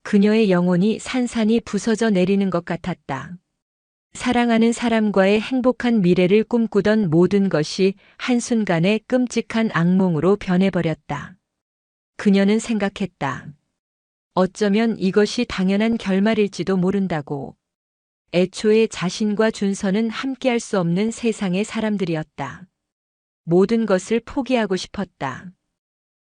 그녀의 영혼이 산산이 부서져 내리는 것 같았다. 사랑하는 사람과의 행복한 미래를 꿈꾸던 모든 것이 한순간에 끔찍한 악몽으로 변해버렸다. 그녀는 생각했다. 어쩌면 이것이 당연한 결말일지도 모른다고. 애초에 자신과 준서는 함께할 수 없는 세상의 사람들이었다. 모든 것을 포기하고 싶었다.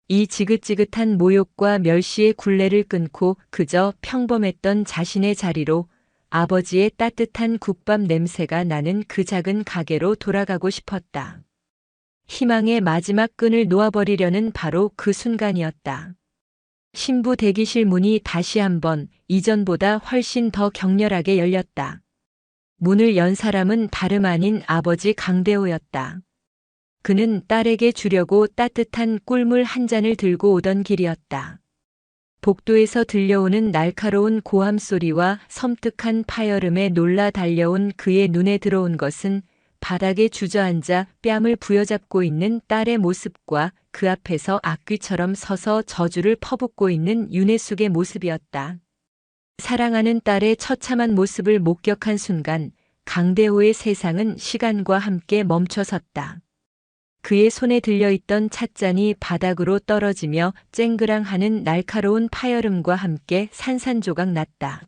이 지긋지긋한 모욕과 멸시의 굴레를 끊고 그저 평범했던 자신의 자리로 아버지의 따뜻한 국밥 냄새가 나는 그 작은 가게로 돌아가고 싶었다. 희망의 마지막 끈을 놓아버리려는 바로 그 순간이었다. 신부 대기실 문이 다시 한번 이전보다 훨씬 더 격렬하게 열렸다. 문을 연 사람은 다름 아닌 아버지 강대호였다. 그는 딸에게 주려고 따뜻한 꿀물 한 잔을 들고 오던 길이었다. 복도에서 들려오는 날카로운 고함 소리와 섬뜩한 파열음에 놀라 달려온 그의 눈에 들어온 것은 바닥에 주저앉아 뺨을 부여잡고 있는 딸의 모습과 그 앞에서 악귀처럼 서서 저주를 퍼붓고 있는 윤혜숙의 모습이었다. 사랑하는 딸의 처참한 모습을 목격한 순간 강대호의 세상은 시간과 함께 멈춰섰다. 그의 손에 들려있던 찻잔이 바닥으로 떨어지며 쨍그랑하는 날카로운 파열음과 함께 산산조각 났다.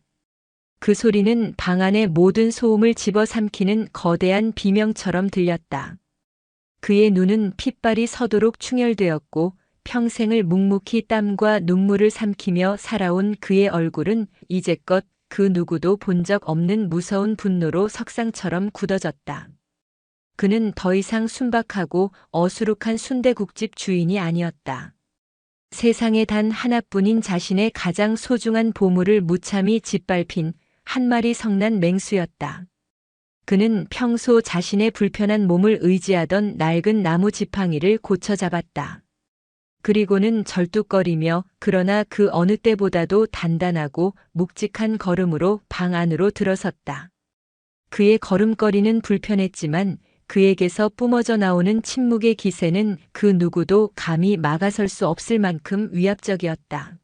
그 소리는 방 안의 모든 소음을 집어삼키는 거대한 비명처럼 들렸다. 그의 눈은 핏발이 서도록 충혈되었고 평생을 묵묵히 땀과 눈물을 삼키며 살아온 그의 얼굴은 이제껏 그 누구도 본 적 없는 무서운 분노로 석상처럼 굳어졌다. 그는 더 이상 순박하고 어수룩한 순대국집 주인이 아니었다. 세상에 단 하나뿐인 자신의 가장 소중한 보물을 무참히 짓밟힌 한 마리 성난 맹수였다. 그는 평소 자신의 불편한 몸을 의지하던 낡은 나무 지팡이를 고쳐 잡았다. 그리고는 절뚝거리며 그러나 그 어느 때보다도 단단하고 묵직한 걸음으로 방 안으로 들어섰다. 그의 걸음걸이는 불편했지만 그에게서 뿜어져 나오는 침묵의 기세는 그 누구도 감히 막아설 수 없을 만큼 위압적이었다.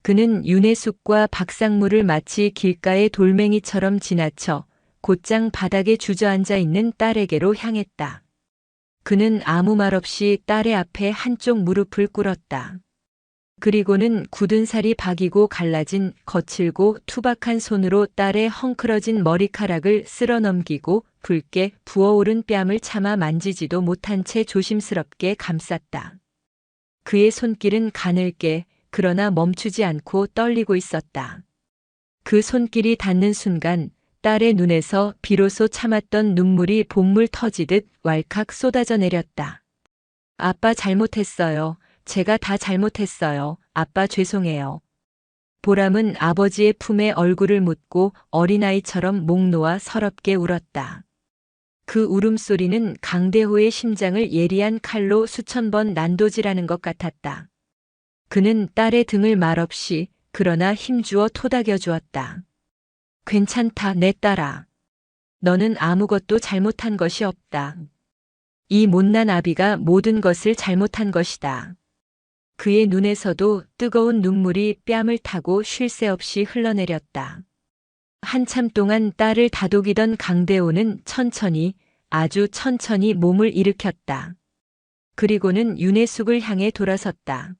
그는 윤혜숙과 박상무를 마치 길가의 돌멩이처럼 지나쳐 곧장 바닥에 주저앉아 있는 딸에게로 향했다. 그는 아무 말 없이 딸의 앞에 한쪽 무릎을 꿇었다. 그리고는 굳은 살이 박이고 갈라진 거칠고 투박한 손으로 딸의 헝클어진 머리카락을 쓸어 넘기고 붉게 부어오른 뺨을 차마 만지지도 못한 채 조심스럽게 감쌌다. 그의 손길은 가늘게 그러나 멈추지 않고 떨리고 있었다. 그 손길이 닿는 순간 딸의 눈에서 비로소 참았던 눈물이 본물 터지듯 왈칵 쏟아져 내렸다. 아빠 잘못했어요. 제가 다 잘못했어요. 아빠 죄송해요. 보람은 아버지의 품에 얼굴을 묻고 어린아이처럼 목 놓아 서럽게 울었다. 그 울음소리는 강대호의 심장을 예리한 칼로 수천 번 난도질하는 것 같았다. 그는 딸의 등을 말없이 그러나 힘주어 토닥여 주었다. 괜찮다, 내 딸아. 너는 아무것도 잘못한 것이 없다. 이 못난 아비가 모든 것을 잘못한 것이다. 그의 눈에서도 뜨거운 눈물이 뺨을 타고 쉴 새 없이 흘러내렸다. 한참 동안 딸을 다독이던 강대호는 천천히, 아주 천천히 몸을 일으켰다. 그리고는 윤혜숙을 향해 돌아섰다.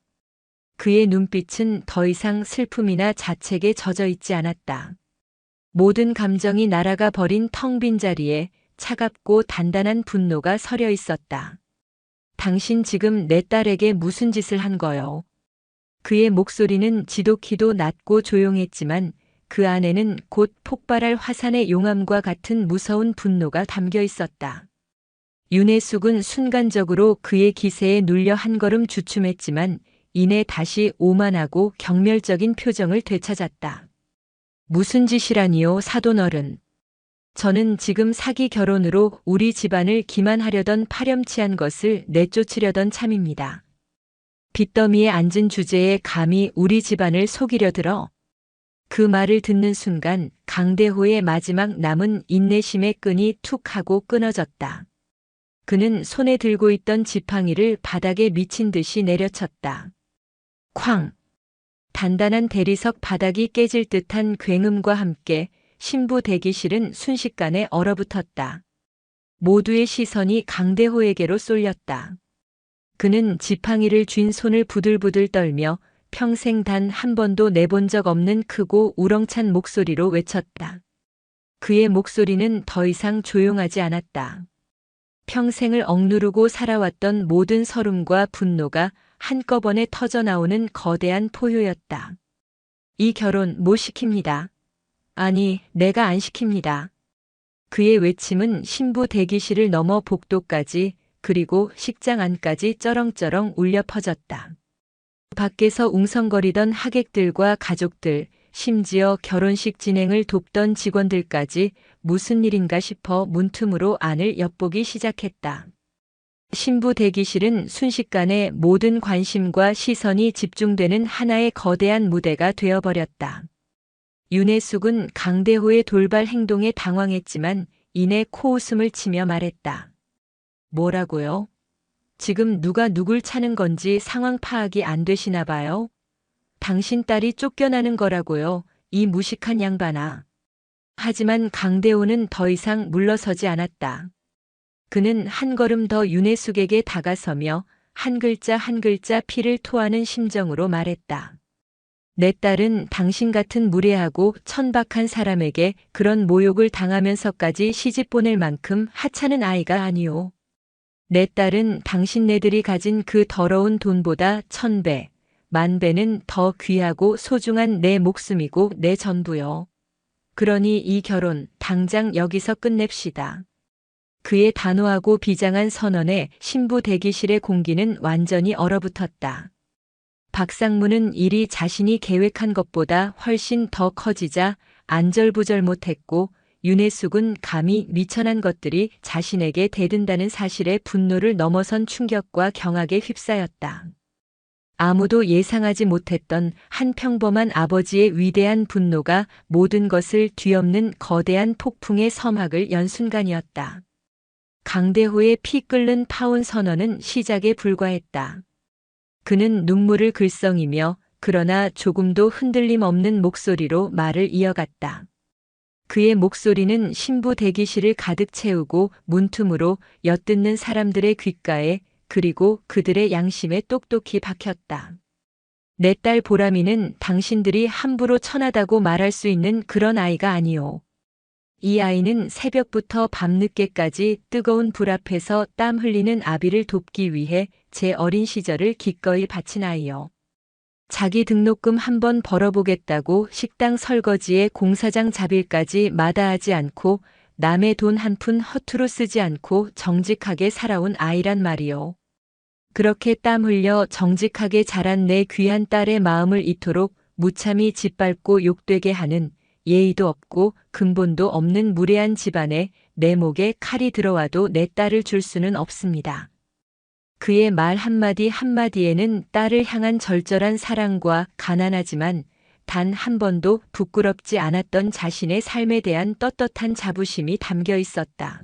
그의 눈빛은 더 이상 슬픔이나 자책에 젖어 있지 않았다. 모든 감정이 날아가 버린 텅 빈 자리에 차갑고 단단한 분노가 서려 있었다. 당신 지금 내 딸에게 무슨 짓을 한 거요? 그의 목소리는 지독히도 낮고 조용했지만 그 안에는 곧 폭발할 화산의 용암과 같은 무서운 분노가 담겨 있었다. 윤혜숙은 순간적으로 그의 기세에 눌려 한 걸음 주춤했지만 이내 다시 오만하고 경멸적인 표정을 되찾았다. 무슨 짓이라니요, 사돈어른. 저는 지금 사기 결혼으로 우리 집안을 기만하려던 파렴치한 것을 내쫓으려던 참입니다. 빚더미에 앉은 주제에 감히 우리 집안을 속이려 들어. 그 말을 듣는 순간 강대호의 마지막 남은 인내심의 끈이 툭 하고 끊어졌다. 그는 손에 들고 있던 지팡이를 바닥에 미친 듯이 내려쳤다. 쾅! 단단한 대리석 바닥이 깨질 듯한 굉음과 함께 신부 대기실은 순식간에 얼어붙었다. 모두의 시선이 강대호에게로 쏠렸다. 그는 지팡이를 쥔 손을 부들부들 떨며 평생 단 한 번도 내본 적 없는 크고 우렁찬 목소리로 외쳤다. 그의 목소리는 더 이상 조용하지 않았다. 평생을 억누르고 살아왔던 모든 서름과 분노가 한꺼번에 터져나오는 거대한 포효였다. 이 결혼 못 시킵니다. 아니, 내가 안 시킵니다. 그의 외침은 신부 대기실을 넘어 복도까지 그리고 식장 안까지 쩌렁쩌렁 울려 퍼졌다. 밖에서 웅성거리던 하객들과 가족들, 심지어 결혼식 진행을 돕던 직원들까지 무슨 일인가 싶어 문틈으로 안을 엿보기 시작했다. 신부 대기실은 순식간에 모든 관심과 시선이 집중되는 하나의 거대한 무대가 되어버렸다. 윤혜숙은 강대호의 돌발 행동에 당황했지만 이내 코웃음을 치며 말했다. 뭐라고요? 지금 누가 누굴 차는 건지 상황 파악이 안 되시나 봐요? 당신 딸이 쫓겨나는 거라고요, 이 무식한 양반아. 하지만 강대호는 더 이상 물러서지 않았다. 그는 한 걸음 더 윤혜숙에게 다가서며 한 글자 한 글자 피를 토하는 심정으로 말했다. 내 딸은 당신 같은 무례하고 천박한 사람에게 그런 모욕을 당하면서까지 시집 보낼 만큼 하찮은 아이가 아니오. 내 딸은 당신네들이 가진 그 더러운 돈보다 1000배, 10,000배는 더 귀하고 소중한 내 목숨이고 내 전부요. 그러니 이 결혼 당장 여기서 끝냅시다. 그의 단호하고 비장한 선언에 신부 대기실의 공기는 완전히 얼어붙었다. 박상무는 일이 자신이 계획한 것보다 훨씬 더 커지자 안절부절 못했고 윤혜숙은 감히 미천한 것들이 자신에게 대든다는 사실에 분노를 넘어선 충격과 경악에 휩싸였다. 아무도 예상하지 못했던 한 평범한 아버지의 위대한 분노가 모든 것을 뒤엎는 거대한 폭풍의 서막을 연 순간이었다. 강대호의 피 끓는 파혼 선언은 시작에 불과했다. 그는 눈물을 글썽이며 그러나 조금도 흔들림 없는 목소리로 말을 이어갔다. 그의 목소리는 신부 대기실을 가득 채우고 문틈으로 엿듣는 사람들의 귓가에 그리고 그들의 양심에 똑똑히 박혔다. 내 딸 보람이는 당신들이 함부로 천하다고 말할 수 있는 그런 아이가 아니오. 이 아이는 새벽부터 밤늦게까지 뜨거운 불 앞에서 땀 흘리는 아비를 돕기 위해 제 어린 시절을 기꺼이 바친 아이요. 자기 등록금 한번 벌어보겠다고 식당 설거지에 공사장 자빌까지 마다하지 않고 남의 돈 한 푼 허투루 쓰지 않고 정직하게 살아온 아이란 말이요. 그렇게 땀 흘려 정직하게 자란 내 귀한 딸의 마음을 이토록 무참히 짓밟고 욕되게 하는 예의도 없고 근본도 없는 무례한 집안에 내 목에 칼이 들어와도 내 딸을 줄 수는 없습니다. 그의 말 한마디 한마디에는 딸을 향한 절절한 사랑과 가난하지만 단 한 번도 부끄럽지 않았던 자신의 삶에 대한 떳떳한 자부심이 담겨 있었다.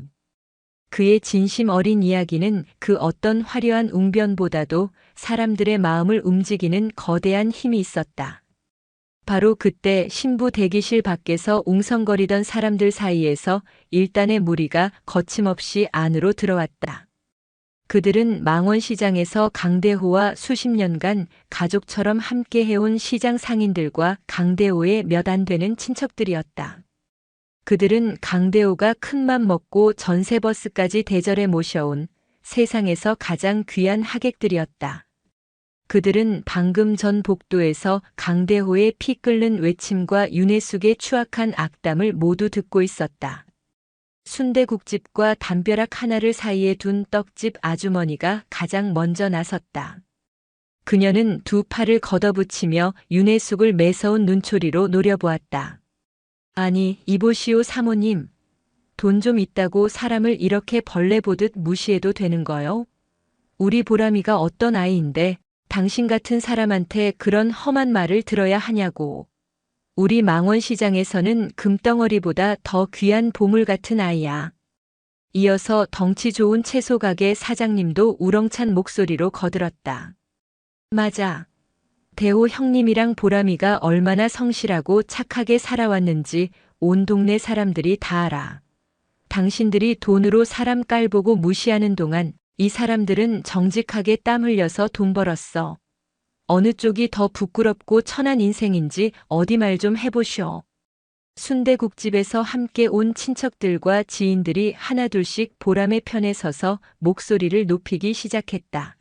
그의 진심 어린 이야기는 그 어떤 화려한 웅변보다도 사람들의 마음을 움직이는 거대한 힘이 있었다. 바로 그때 신부 대기실 밖에서 웅성거리던 사람들 사이에서 일단의 무리가 거침없이 안으로 들어왔다. 그들은 망원시장에서 강대호와 수십 년간 가족처럼 함께 해온 시장 상인들과 강대호의 몇 안 되는 친척들이었다. 그들은 강대호가 큰맘 먹고 전세버스까지 대절해 모셔온 세상에서 가장 귀한 하객들이었다. 그들은 방금 전 복도에서 강대호의 피 끓는 외침과 윤혜숙의 추악한 악담을 모두 듣고 있었다. 순대국집과 담벼락 하나를 사이에 둔 떡집 아주머니가 가장 먼저 나섰다. 그녀는 두 팔을 걷어붙이며 윤혜숙을 매서운 눈초리로 노려보았다. 아니, 이보시오 사모님. 돈 좀 있다고 사람을 이렇게 벌레 보듯 무시해도 되는 거요? 우리 보람이가 어떤 아이인데 당신 같은 사람한테 그런 험한 말을 들어야 하냐고. 우리 망원시장에서는 금덩어리보다 더 귀한 보물 같은 아이야. 이어서 덩치 좋은 채소 가게 사장님도 우렁찬 목소리로 거들었다. 맞아. 대호 형님이랑 보람이가 얼마나 성실하고 착하게 살아왔는지 온 동네 사람들이 다 알아. 당신들이 돈으로 사람 깔보고 무시하는 동안 이 사람들은 정직하게 땀 흘려서 돈 벌었어. 어느 쪽이 더 부끄럽고 천한 인생인지 어디 말 좀 해보쇼. 순대국집에서 함께 온 친척들과 지인들이 하나둘씩 보람의 편에 서서 목소리를 높이기 시작했다.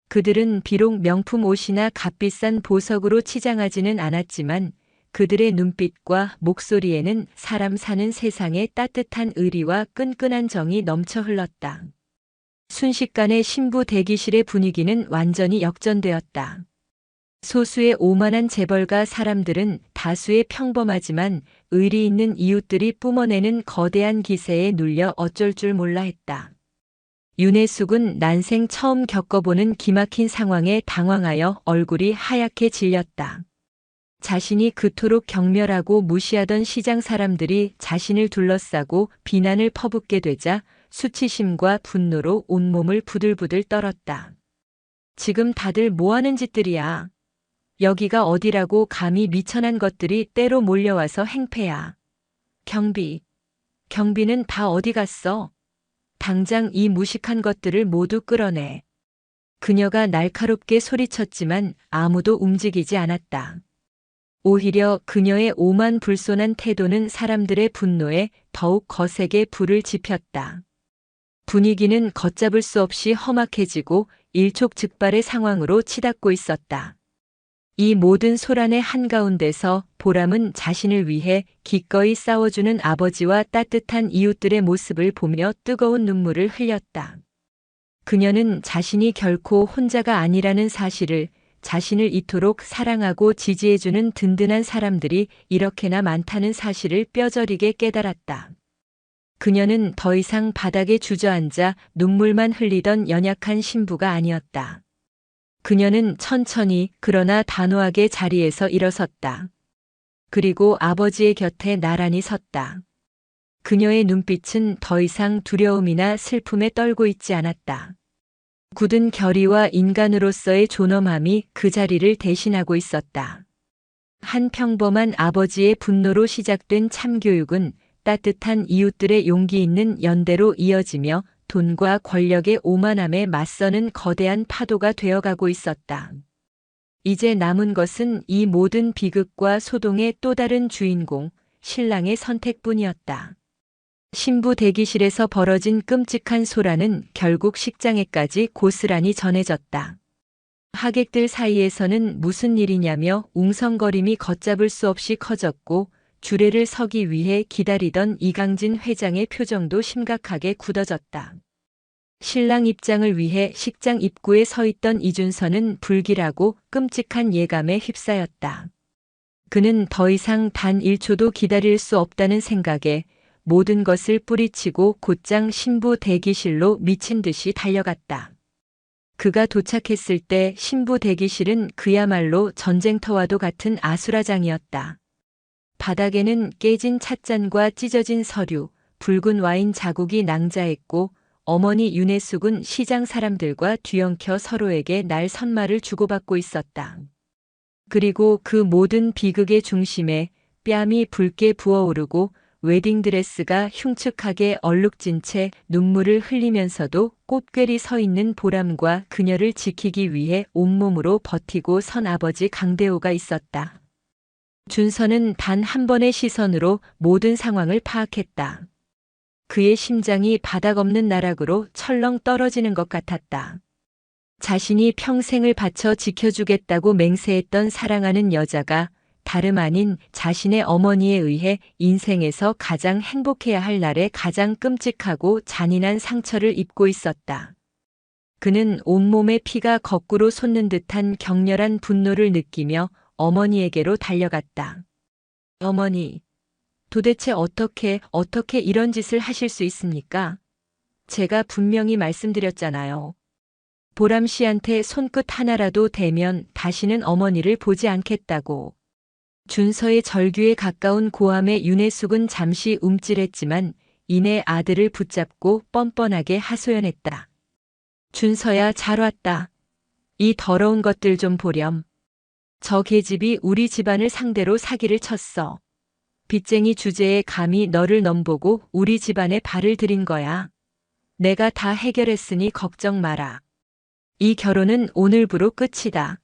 그들은 비록 명품 옷이나 값비싼 보석으로 치장하지는 않았지만 그들의 눈빛과 목소리에는 사람 사는 세상의 따뜻한 의리와 끈끈한 정이 넘쳐 흘렀다. 순식간에 신부 대기실의 분위기는 완전히 역전되었다. 소수의 오만한 재벌가 사람들은 다수의 평범하지만 의리 있는 이웃들이 뿜어내는 거대한 기세에 눌려 어쩔 줄 몰라 했다. 윤혜숙은 난생 처음 겪어보는 기막힌 상황에 당황하여 얼굴이 하얗게 질렸다. 자신이 그토록 경멸하고 무시하던 시장 사람들이 자신을 둘러싸고 비난을 퍼붓게 되자 수치심과 분노로 온몸을 부들부들 떨었다. 지금 다들 뭐하는 짓들이야. 여기가 어디라고 감히 미천한 것들이 때로 몰려와서 행패야. 경비는 다 어디 갔어? 당장 이 무식한 것들을 모두 끌어내. 그녀가 날카롭게 소리쳤지만 아무도 움직이지 않았다. 오히려 그녀의 오만불손한 태도는 사람들의 분노에 더욱 거세게 불을 지폈다. 분위기는 걷잡을 수 없이 험악해지고 일촉즉발의 상황으로 치닫고 있었다. 이 모든 소란의 한가운데서 보람은 자신을 위해 기꺼이 싸워주는 아버지와 따뜻한 이웃들의 모습을 보며 뜨거운 눈물을 흘렸다. 그녀는 자신이 결코 혼자가 아니라는 사실을, 자신을 이토록 사랑하고 지지해주는 든든한 사람들이 이렇게나 많다는 사실을 뼈저리게 깨달았다. 그녀는 더 이상 바닥에 주저앉아 눈물만 흘리던 연약한 신부가 아니었다. 그녀는 천천히 그러나 단호하게 자리에서 일어섰다. 그리고 아버지의 곁에 나란히 섰다. 그녀의 눈빛은 더 이상 두려움이나 슬픔에 떨고 있지 않았다. 굳은 결의와 인간으로서의 존엄함이 그 자리를 대신하고 있었다. 한 평범한 아버지의 분노로 시작된 참교육은 따뜻한 이웃들의 용기 있는 연대로 이어지며 돈과 권력의 오만함에 맞서는 거대한 파도가 되어가고 있었다. 이제 남은 것은 이 모든 비극과 소동의 또 다른 주인공, 신랑의 선택뿐이었다. 신부 대기실에서 벌어진 끔찍한 소란은 결국 식장에까지 고스란히 전해졌다. 하객들 사이에서는 무슨 일이냐며 웅성거림이 걷잡을 수 없이 커졌고 주례를 서기 위해 기다리던 이강진 회장의 표정도 심각하게 굳어졌다. 신랑 입장을 위해 식장 입구에 서 있던 이준서는 불길하고 끔찍한 예감에 휩싸였다. 그는 더 이상 단 1초도 기다릴 수 없다는 생각에 모든 것을 뿌리치고 곧장 신부 대기실로 미친 듯이 달려갔다. 그가 도착했을 때 신부 대기실은 그야말로 전쟁터와도 같은 아수라장이었다. 바닥에는 깨진 찻잔과 찢어진 서류, 붉은 와인 자국이 낭자했고 어머니 윤혜숙은 시장 사람들과 뒤엉켜 서로에게 날 선말을 주고받고 있었다. 그리고 그 모든 비극의 중심에 뺨이 붉게 부어오르고 웨딩드레스가 흉측하게 얼룩진 채 눈물을 흘리면서도 꽃괴리 서 있는 보람과 그녀를 지키기 위해 온몸으로 버티고 선 아버지 강대호가 있었다. 준서는 단 한 번의 시선으로 모든 상황을 파악했다. 그의 심장이 바닥 없는 나락으로 철렁 떨어지는 것 같았다. 자신이 평생을 바쳐 지켜주겠다고 맹세했던 사랑하는 여자가 다름 아닌 자신의 어머니에 의해 인생에서 가장 행복해야 할 날에 가장 끔찍하고 잔인한 상처를 입고 있었다. 그는 온몸에 피가 거꾸로 솟는 듯한 격렬한 분노를 느끼며 어머니에게로 달려갔다. 어머니, 도대체 어떻게 이런 짓을 하실 수 있습니까? 제가 분명히 말씀드렸잖아요. 보람 씨한테 손끝 하나라도 대면 다시는 어머니를 보지 않겠다고. 준서의 절규에 가까운 고함에 윤혜숙은 잠시 움찔했지만 이내 아들을 붙잡고 뻔뻔하게 하소연했다. 준서야, 잘 왔다. 이 더러운 것들 좀 보렴. 저 계집이 우리 집안을 상대로 사기를 쳤어. 빚쟁이 주제에 감히 너를 넘보고 우리 집안에 발을 들인 거야. 내가 다 해결했으니 걱정 마라. 이 결혼은 오늘부로 끝이다.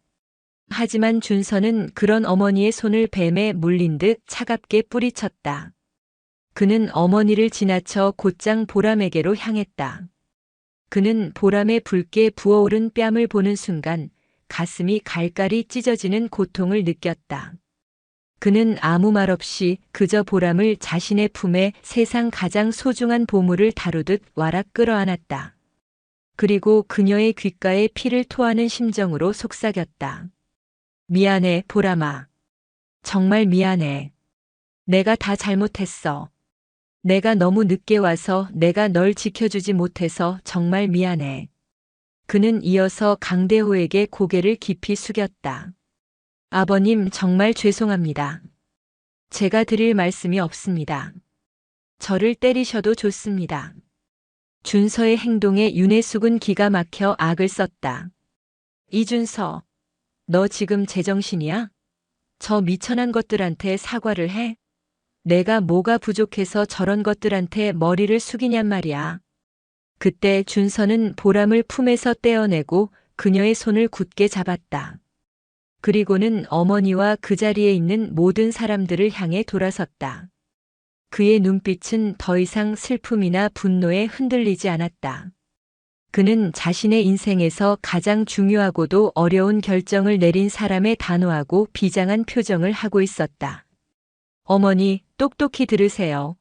하지만 준서는 그런 어머니의 손을 뱀에 물린 듯 차갑게 뿌리쳤다. 그는 어머니를 지나쳐 곧장 보람에게로 향했다. 그는 보람에 붉게 부어오른 뺨을 보는 순간 가슴이 갈갈이 찢어지는 고통을 느꼈다. 그는 아무 말 없이 그저 보람을 자신의 품에 세상 가장 소중한 보물을 다루듯 와락 끌어안았다. 그리고 그녀의 귓가에 피를 토하는 심정으로 속삭였다. 미안해, 보람아. 정말 미안해. 내가 다 잘못했어. 내가 너무 늦게 와서 내가 널 지켜주지 못해서 정말 미안해. 그는 이어서 강대호에게 고개를 깊이 숙였다. 아버님, 정말 죄송합니다. 제가 드릴 말씀이 없습니다. 저를 때리셔도 좋습니다. 준서의 행동에 윤혜숙은 기가 막혀 악을 썼다. 이준서, 너 지금 제정신이야? 저 미천한 것들한테 사과를 해? 내가 뭐가 부족해서 저런 것들한테 머리를 숙이냔 말이야. 그때 준서는 보람을 품에서 떼어내고 그녀의 손을 굳게 잡았다. 그리고는 어머니와 그 자리에 있는 모든 사람들을 향해 돌아섰다. 그의 눈빛은 더 이상 슬픔이나 분노에 흔들리지 않았다. 그는 자신의 인생에서 가장 중요하고도 어려운 결정을 내린 사람의 단호하고 비장한 표정을 하고 있었다. 어머니, 똑똑히 들으세요.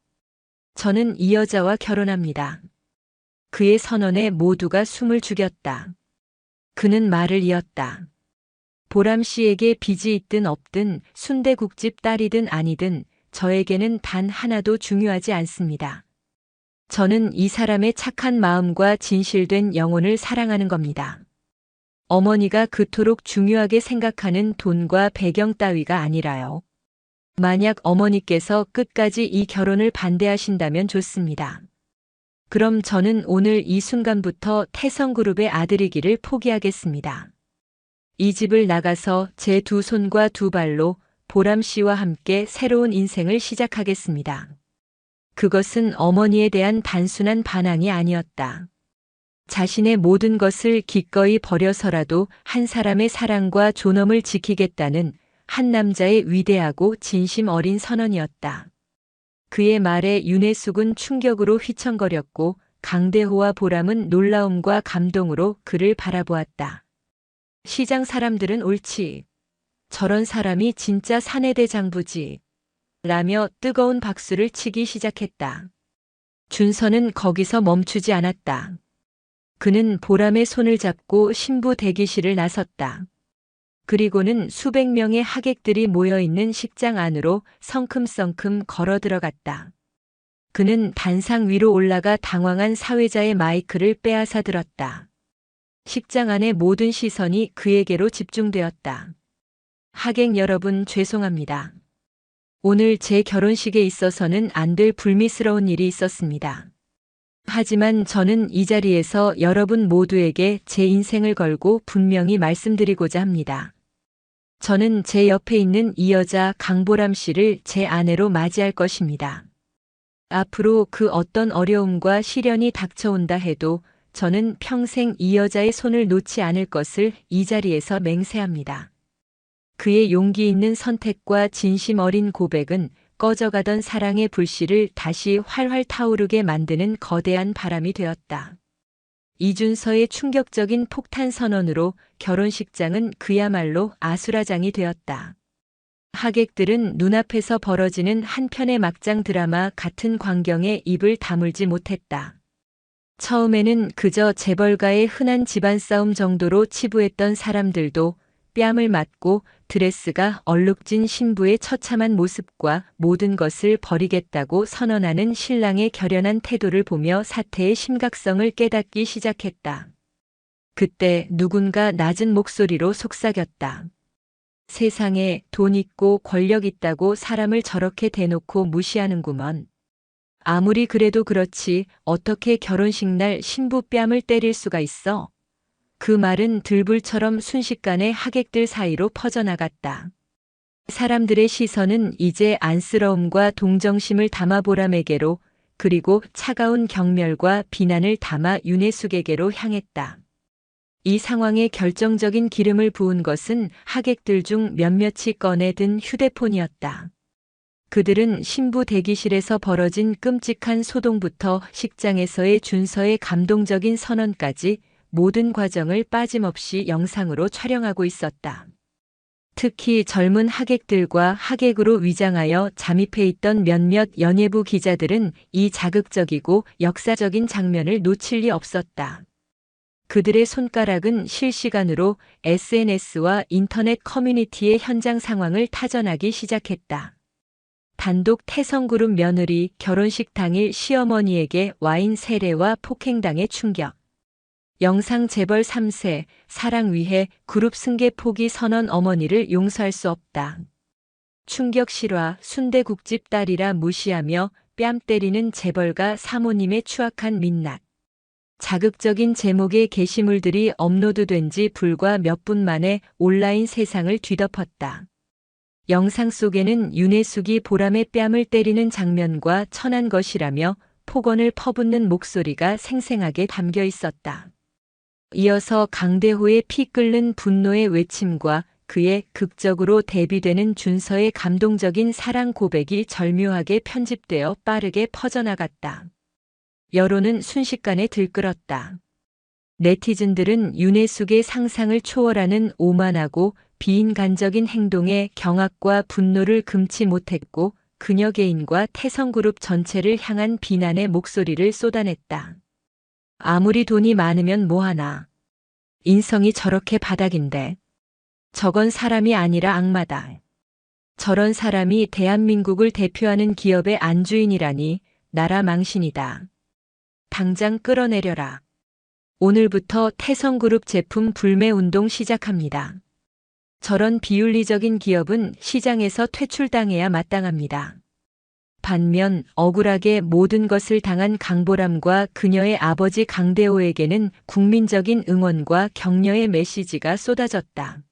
저는 이 여자와 결혼합니다. 그의 선언에 모두가 숨을 죽였다. 그는 말을 이었다. 보람 씨에게 빚이 있든 없든 순대국집 딸이든 아니든 저에게는 단 하나도 중요하지 않습니다. 저는 이 사람의 착한 마음과 진실된 영혼을 사랑하는 겁니다. 어머니가 그토록 중요하게 생각하는 돈과 배경 따위가 아니라요. 만약 어머니께서 끝까지 이 결혼을 반대하신다면 좋습니다. 그럼 저는 오늘 이 순간부터 태성그룹의 아들이기를 포기하겠습니다. 이 집을 나가서 제 두 손과 두 발로 보람 씨와 함께 새로운 인생을 시작하겠습니다. 그것은 어머니에 대한 단순한 반항이 아니었다. 자신의 모든 것을 기꺼이 버려서라도 한 사람의 사랑과 존엄을 지키겠다는 한 남자의 위대하고 진심 어린 선언이었다. 그의 말에 윤혜숙은 충격으로 휘청거렸고 강대호와 보람은 놀라움과 감동으로 그를 바라보았다. 시장 사람들은 옳지. 저런 사람이 진짜 사내대 장부지. 라며 뜨거운 박수를 치기 시작했다. 준서는 거기서 멈추지 않았다. 그는 보람의 손을 잡고 신부 대기실을 나섰다. 그리고는 수백 명의 하객들이 모여있는 식장 안으로 성큼성큼 걸어 들어갔다. 그는 단상 위로 올라가 당황한 사회자의 마이크를 빼앗아 들었다. 식장 안의 모든 시선이 그에게로 집중되었다. 하객 여러분, 죄송합니다. 오늘 제 결혼식에 있어서는 안 될 불미스러운 일이 있었습니다. 하지만 저는 이 자리에서 여러분 모두에게 제 인생을 걸고 분명히 말씀드리고자 합니다. 저는 제 옆에 있는 이 여자 강보람 씨를 제 아내로 맞이할 것입니다. 앞으로 그 어떤 어려움과 시련이 닥쳐온다 해도 저는 평생 이 여자의 손을 놓지 않을 것을 이 자리에서 맹세합니다. 그의 용기 있는 선택과 진심 어린 고백은 꺼져가던 사랑의 불씨를 다시 활활 타오르게 만드는 거대한 바람이 되었다. 이준서의 충격적인 폭탄 선언으로 결혼식장은 그야말로 아수라장이 되었다. 하객들은 눈앞에서 벌어지는 한편의 막장 드라마 같은 광경에 입을 다물지 못했다. 처음에는 그저 재벌가의 흔한 집안 싸움 정도로 치부했던 사람들도 뺨을 맞고 드레스가 얼룩진 신부의 처참한 모습과 모든 것을 버리겠다고 선언하는 신랑의 결연한 태도를 보며 사태의 심각성을 깨닫기 시작했다. 그때 누군가 낮은 목소리로 속삭였다. 세상에 돈 있고 권력 있다고 사람을 저렇게 대놓고 무시하는구먼. 아무리 그래도 그렇지 어떻게 결혼식 날 신부 뺨을 때릴 수가 있어? 그 말은 들불처럼 순식간에 하객들 사이로 퍼져나갔다. 사람들의 시선은 이제 안쓰러움과 동정심을 담아 보람에게로, 그리고 차가운 경멸과 비난을 담아 윤혜숙에게로 향했다. 이 상황에 결정적인 기름을 부은 것은 하객들 중 몇몇이 꺼내든 휴대폰이었다. 그들은 신부 대기실에서 벌어진 끔찍한 소동부터 식장에서의 준서의 감동적인 선언까지 모든 과정을 빠짐없이 영상으로 촬영하고 있었다. 특히 젊은 하객들과 하객으로 위장하여 잠입해 있던 몇몇 연예부 기자들은 이 자극적이고 역사적인 장면을 놓칠 리 없었다. 그들의 손가락은 실시간으로 SNS와 인터넷 커뮤니티의 현장 상황을 타전하기 시작했다. 단독 태성그룹 며느리 결혼식 당일 시어머니에게 와인 세례와 폭행당의 충격. 영상 재벌 3세 사랑 위해 그룹 승계 포기 선언 어머니를 용서할 수 없다. 충격 실화 순대국집 딸이라 무시하며 뺨 때리는 재벌가 사모님의 추악한 민낯. 자극적인 제목의 게시물들이 업로드된 지 불과 몇 분 만에 온라인 세상을 뒤덮었다. 영상 속에는 윤혜숙이 보람의 뺨을 때리는 장면과 천한 것이라며 폭언을 퍼붓는 목소리가 생생하게 담겨 있었다. 이어서 강대호의 피 끓는 분노의 외침과 그의 극적으로 대비되는 준서의 감동적인 사랑 고백이 절묘하게 편집되어 빠르게 퍼져나갔다. 여론은 순식간에 들끓었다. 네티즌들은 윤혜숙의 상상을 초월하는 오만하고 비인간적인 행동에 경악과 분노를 금치 못했고 그녀 개인과 태성그룹 전체를 향한 비난의 목소리를 쏟아냈다. 아무리 돈이 많으면 뭐하나. 인성이 저렇게 바닥인데. 저건 사람이 아니라 악마다. 저런 사람이 대한민국을 대표하는 기업의 안주인이라니 나라 망신이다. 당장 끌어내려라. 오늘부터 태성그룹 제품 불매 운동 시작합니다. 저런 비윤리적인 기업은 시장에서 퇴출당해야 마땅합니다. 반면 억울하게 모든 것을 당한 강보람과 그녀의 아버지 강대호에게는 국민적인 응원과 격려의 메시지가 쏟아졌다.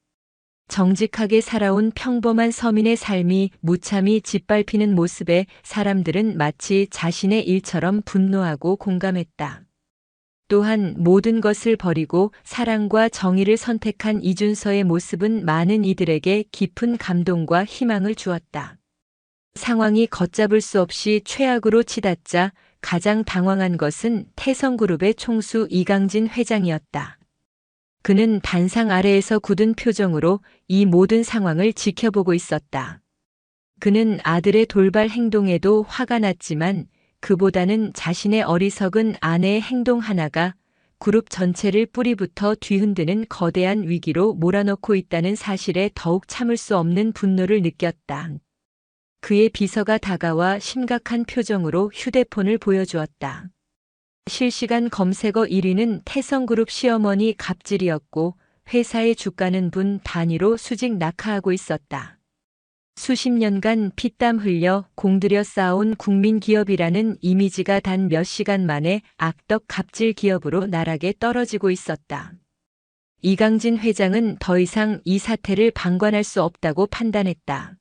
정직하게 살아온 평범한 서민의 삶이 무참히 짓밟히는 모습에 사람들은 마치 자신의 일처럼 분노하고 공감했다. 또한 모든 것을 버리고 사랑과 정의를 선택한 이준서의 모습은 많은 이들에게 깊은 감동과 희망을 주었다. 상황이 걷잡을 수 없이 최악으로 치닫자 가장 당황한 것은 태성그룹의 총수 이강진 회장이었다. 그는 단상 아래에서 굳은 표정으로 이 모든 상황을 지켜보고 있었다. 그는 아들의 돌발 행동에도 화가 났지만 그보다는 자신의 어리석은 아내의 행동 하나가 그룹 전체를 뿌리부터 뒤흔드는 거대한 위기로 몰아넣고 있다는 사실에 더욱 참을 수 없는 분노를 느꼈다. 그의 비서가 다가와 심각한 표정으로 휴대폰을 보여주었다. 실시간 검색어 1위는 태성그룹 시어머니 갑질이었고 회사의 주가는 분 단위로 수직 낙하하고 있었다. 수십 년간 피땀 흘려 공들여 쌓아온 국민기업이라는 이미지가 단 몇 시간 만에 악덕 갑질 기업으로 나락에 떨어지고 있었다. 이강진 회장은 더 이상 이 사태를 방관할 수 없다고 판단했다.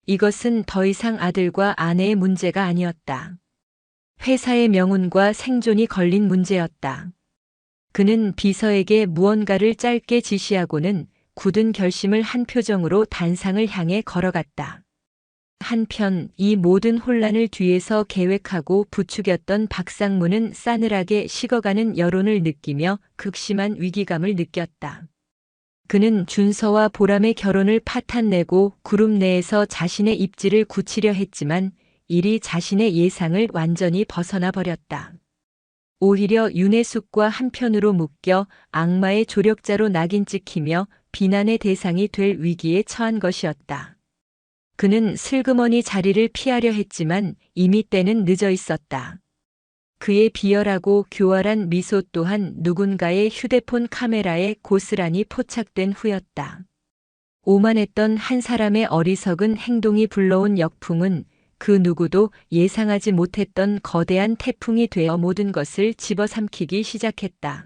이것은 더 이상 아들과 아내의 문제가 아니었다. 회사의 명운과 생존이 걸린 문제였다. 그는 비서에게 무언가를 짧게 지시하고는 굳은 결심을 한 표정으로 단상을 향해 걸어갔다. 한편 이 모든 혼란을 뒤에서 계획하고 부추겼던 박상무는 싸늘하게 식어가는 여론을 느끼며 극심한 위기감을 느꼈다. 그는 준서와 보람의 결혼을 파탄내고 그룹 내에서 자신의 입지를 굳히려 했지만 일이 자신의 예상을 완전히 벗어나 버렸다. 오히려 윤혜숙과 한편으로 묶여 악마의 조력자로 낙인 찍히며 비난의 대상이 될 위기에 처한 것이었다. 그는 슬그머니 자리를 피하려 했지만 이미 때는 늦어 있었다. 그의 비열하고 교활한 미소 또한 누군가의 휴대폰 카메라에 고스란히 포착된 후였다. 오만했던 한 사람의 어리석은 행동이 불러온 역풍은 그 누구도 예상하지 못했던 거대한 태풍이 되어 모든 것을 집어삼키기 시작했다.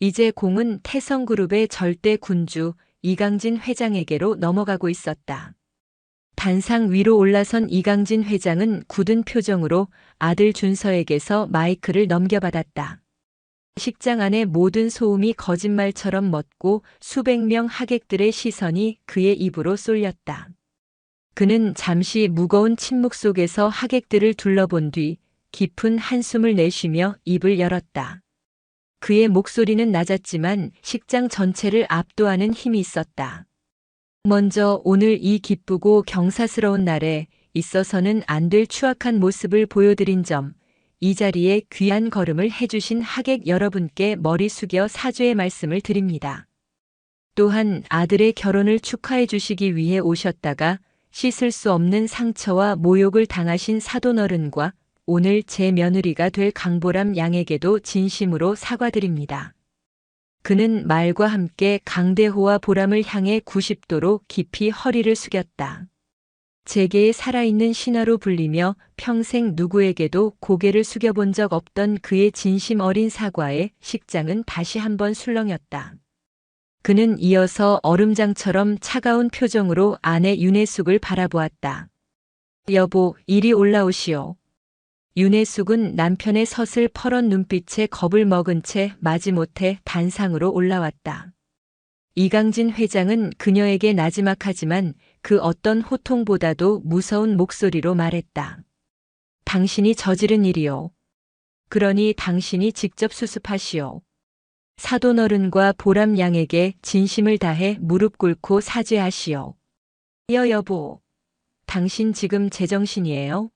이제 공은 태성그룹의 절대 군주 이강진 회장에게로 넘어가고 있었다. 단상 위로 올라선 이강진 회장은 굳은 표정으로 아들 준서에게서 마이크를 넘겨받았다. 식장 안의 모든 소음이 거짓말처럼 멎고 수백 명 하객들의 시선이 그의 입으로 쏠렸다. 그는 잠시 무거운 침묵 속에서 하객들을 둘러본 뒤 깊은 한숨을 내쉬며 입을 열었다. 그의 목소리는 낮았지만 식장 전체를 압도하는 힘이 있었다. 먼저 오늘 이 기쁘고 경사스러운 날에 있어서는 안 될 추악한 모습을 보여드린 점, 이 자리에 귀한 걸음을 해주신 하객 여러분께 머리 숙여 사죄의 말씀을 드립니다. 또한 아들의 결혼을 축하해 주시기 위해 오셨다가 씻을 수 없는 상처와 모욕을 당하신 사돈어른과 오늘 제 며느리가 될 강보람 양에게도 진심으로 사과드립니다. 그는 말과 함께 강대호와 보람을 향해 90도로 깊이 허리를 숙였다. 제게의 살아있는 신하로 불리며 평생 누구에게도 고개를 숙여본 적 없던 그의 진심 어린 사과에 식장은 다시 한번 술렁였다. 그는 이어서 얼음장처럼 차가운 표정으로 아내 윤혜숙을 바라보았다. 여보, 이리 올라오시오. 윤혜숙은 남편의 서슬퍼런 눈빛에 겁을 먹은 채 마지못해 단상으로 올라왔다. 이강진 회장은 그녀에게 나지막하지만 그 어떤 호통보다도 무서운 목소리로 말했다. 당신이 저지른 일이요. 그러니 당신이 직접 수습하시오. 사돈어른과 보람 양에게 진심을 다해 무릎 꿇고 사죄하시오. 여보, 당신 지금 제정신이에요?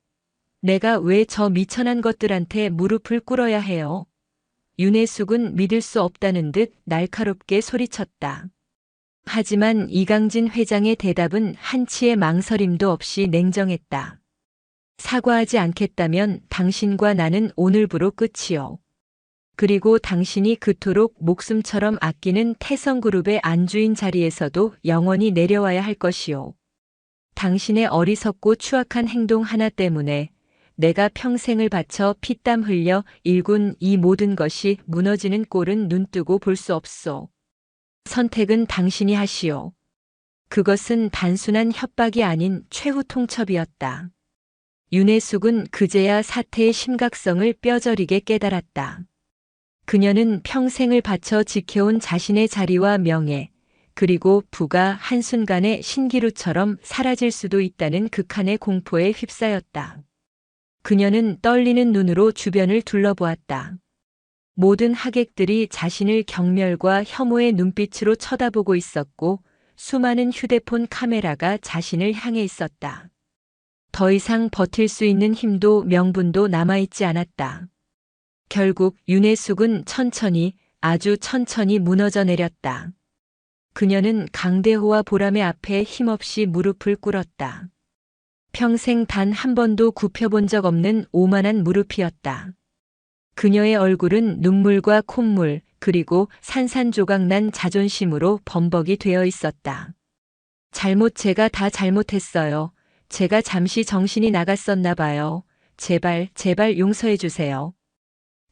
내가 왜 저 미천한 것들한테 무릎을 꿇어야 해요? 윤혜숙은 믿을 수 없다는 듯 날카롭게 소리쳤다. 하지만 이강진 회장의 대답은 한치의 망설임도 없이 냉정했다. 사과하지 않겠다면 당신과 나는 오늘부로 끝이요. 그리고 당신이 그토록 목숨처럼 아끼는 태성그룹의 안주인 자리에서도 영원히 내려와야 할 것이요. 당신의 어리석고 추악한 행동 하나 때문에 내가 평생을 바쳐 피땀 흘려 일군 이 모든 것이 무너지는 꼴은 눈뜨고 볼 수 없소. 선택은 당신이 하시오. 그것은 단순한 협박이 아닌 최후 통첩이었다. 윤혜숙은 그제야 사태의 심각성을 뼈저리게 깨달았다. 그녀는 평생을 바쳐 지켜온 자신의 자리와 명예, 그리고 부가 한순간에 신기루처럼 사라질 수도 있다는 극한의 공포에 휩싸였다. 그녀는 떨리는 눈으로 주변을 둘러보았다. 모든 하객들이 자신을 경멸과 혐오의 눈빛으로 쳐다보고 있었고 수많은 휴대폰 카메라가 자신을 향해 있었다. 더 이상 버틸 수 있는 힘도 명분도 남아있지 않았다. 결국 윤혜숙은 천천히, 아주 천천히 무너져 내렸다. 그녀는 강대호와 보람의 앞에 힘없이 무릎을 꿇었다. 평생 단 한 번도 굽혀본 적 없는 오만한 무릎이었다. 그녀의 얼굴은 눈물과 콧물, 그리고 산산조각난 자존심으로 범벅이 되어 있었다. 제가 다 잘못했어요. 제가 잠시 정신이 나갔었나 봐요. 제발 용서해 주세요.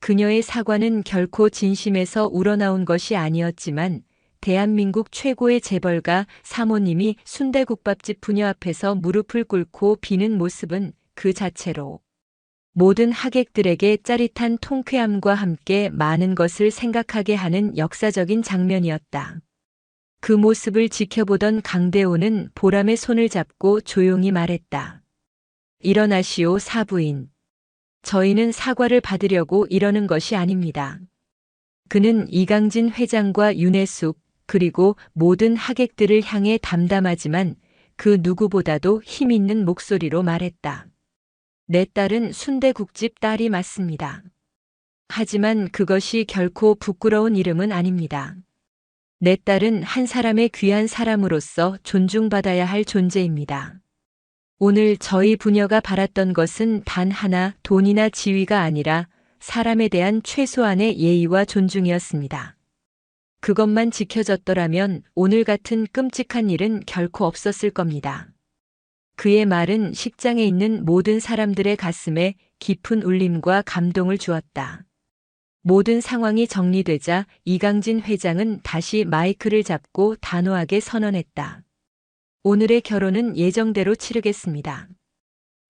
그녀의 사과는 결코 진심에서 우러나온 것이 아니었지만 대한민국 최고의 재벌가 사모님이 순대국밥집 부녀 앞에서 무릎을 꿇고 비는 모습은 그 자체로 모든 하객들에게 짜릿한 통쾌함과 함께 많은 것을 생각하게 하는 역사적인 장면이었다. 그 모습을 지켜보던 강대호는 보람의 손을 잡고 조용히 말했다. 일어나시오, 사부인. 저희는 사과를 받으려고 이러는 것이 아닙니다. 그는 이강진 회장과 윤혜숙, 그리고 모든 하객들을 향해 담담하지만 그 누구보다도 힘있는 목소리로 말했다. 내 딸은 순대국집 딸이 맞습니다. 하지만 그것이 결코 부끄러운 이름은 아닙니다. 내 딸은 한 사람의 귀한 사람으로서 존중받아야 할 존재입니다. 오늘 저희 부녀가 바랐던 것은 단 하나, 돈이나 지위가 아니라 사람에 대한 최소한의 예의와 존중이었습니다. 그것만 지켜졌더라면 오늘 같은 끔찍한 일은 결코 없었을 겁니다. 그의 말은 식장에 있는 모든 사람들의 가슴에 깊은 울림과 감동을 주었다. 모든 상황이 정리되자 이강진 회장은 다시 마이크를 잡고 단호하게 선언했다. 오늘의 결혼은 예정대로 치르겠습니다.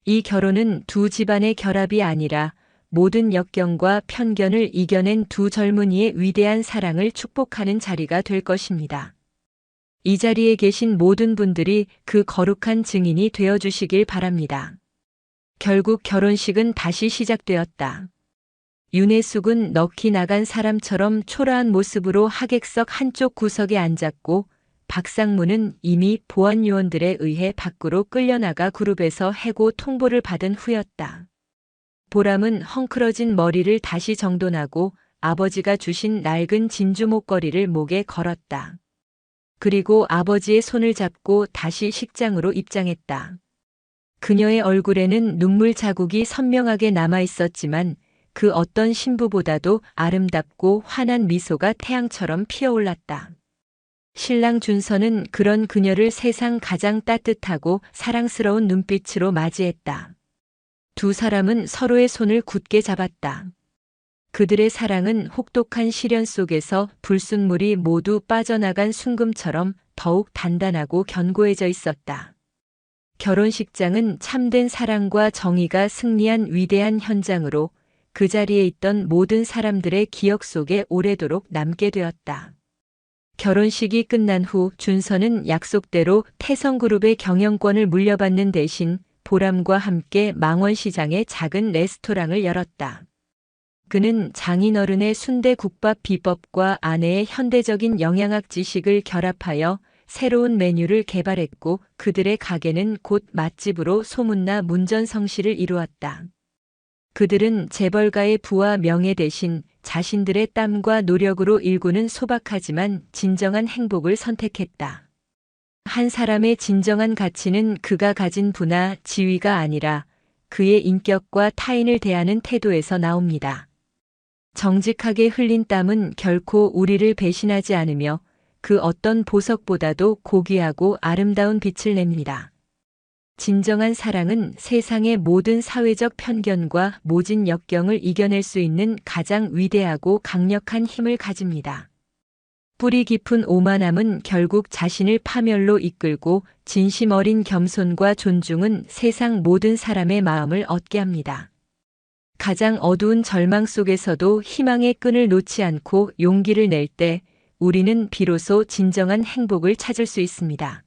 이 결혼은 두 집안의 결합이 아니라 모든 역경과 편견을 이겨낸 두 젊은이의 위대한 사랑을 축복하는 자리가 될 것입니다. 이 자리에 계신 모든 분들이 그 거룩한 증인이 되어 주시길 바랍니다. 결국 결혼식은 다시 시작되었다. 윤혜숙은 넋이 나간 사람처럼 초라한 모습으로 하객석 한쪽 구석에 앉았고 박상무는 이미 보안요원들에 의해 밖으로 끌려나가 그룹에서 해고 통보를 받은 후였다. 보람은 헝클어진 머리를 다시 정돈하고 아버지가 주신 낡은 진주 목걸이를 목에 걸었다. 그리고 아버지의 손을 잡고 다시 식장으로 입장했다. 그녀의 얼굴에는 눈물 자국이 선명하게 남아 있었지만 그 어떤 신부보다도 아름답고 환한 미소가 태양처럼 피어올랐다. 신랑 준서는 그런 그녀를 세상 가장 따뜻하고 사랑스러운 눈빛으로 맞이했다. 두 사람은 서로의 손을 굳게 잡았다. 그들의 사랑은 혹독한 시련 속에서 불순물이 모두 빠져나간 순금처럼 더욱 단단하고 견고해져 있었다. 결혼식장은 참된 사랑과 정의가 승리한 위대한 현장으로 그 자리에 있던 모든 사람들의 기억 속에 오래도록 남게 되었다. 결혼식이 끝난 후 준서는 약속대로 태성그룹의 경영권을 물려받는 대신 보람과 함께 망원시장에 작은 레스토랑을 열었다. 그는 장인어른의 순대국밥 비법과 아내의 현대적인 영양학 지식을 결합하여 새로운 메뉴를 개발했고 그들의 가게는 곧 맛집으로 소문나 문전성시를 이루었다. 그들은 재벌가의 부와 명예 대신 자신들의 땀과 노력으로 일구는 소박하지만 진정한 행복을 선택했다. 한 사람의 진정한 가치는 그가 가진 부나 지위가 아니라 그의 인격과 타인을 대하는 태도에서 나옵니다. 정직하게 흘린 땀은 결코 우리를 배신하지 않으며 그 어떤 보석보다도 고귀하고 아름다운 빛을 냅니다. 진정한 사랑은 세상의 모든 사회적 편견과 모진 역경을 이겨낼 수 있는 가장 위대하고 강력한 힘을 가집니다. 뿌리 깊은 오만함은 결국 자신을 파멸로 이끌고 진심 어린 겸손과 존중은 세상 모든 사람의 마음을 얻게 합니다. 가장 어두운 절망 속에서도 희망의 끈을 놓지 않고 용기를 낼 때 우리는 비로소 진정한 행복을 찾을 수 있습니다.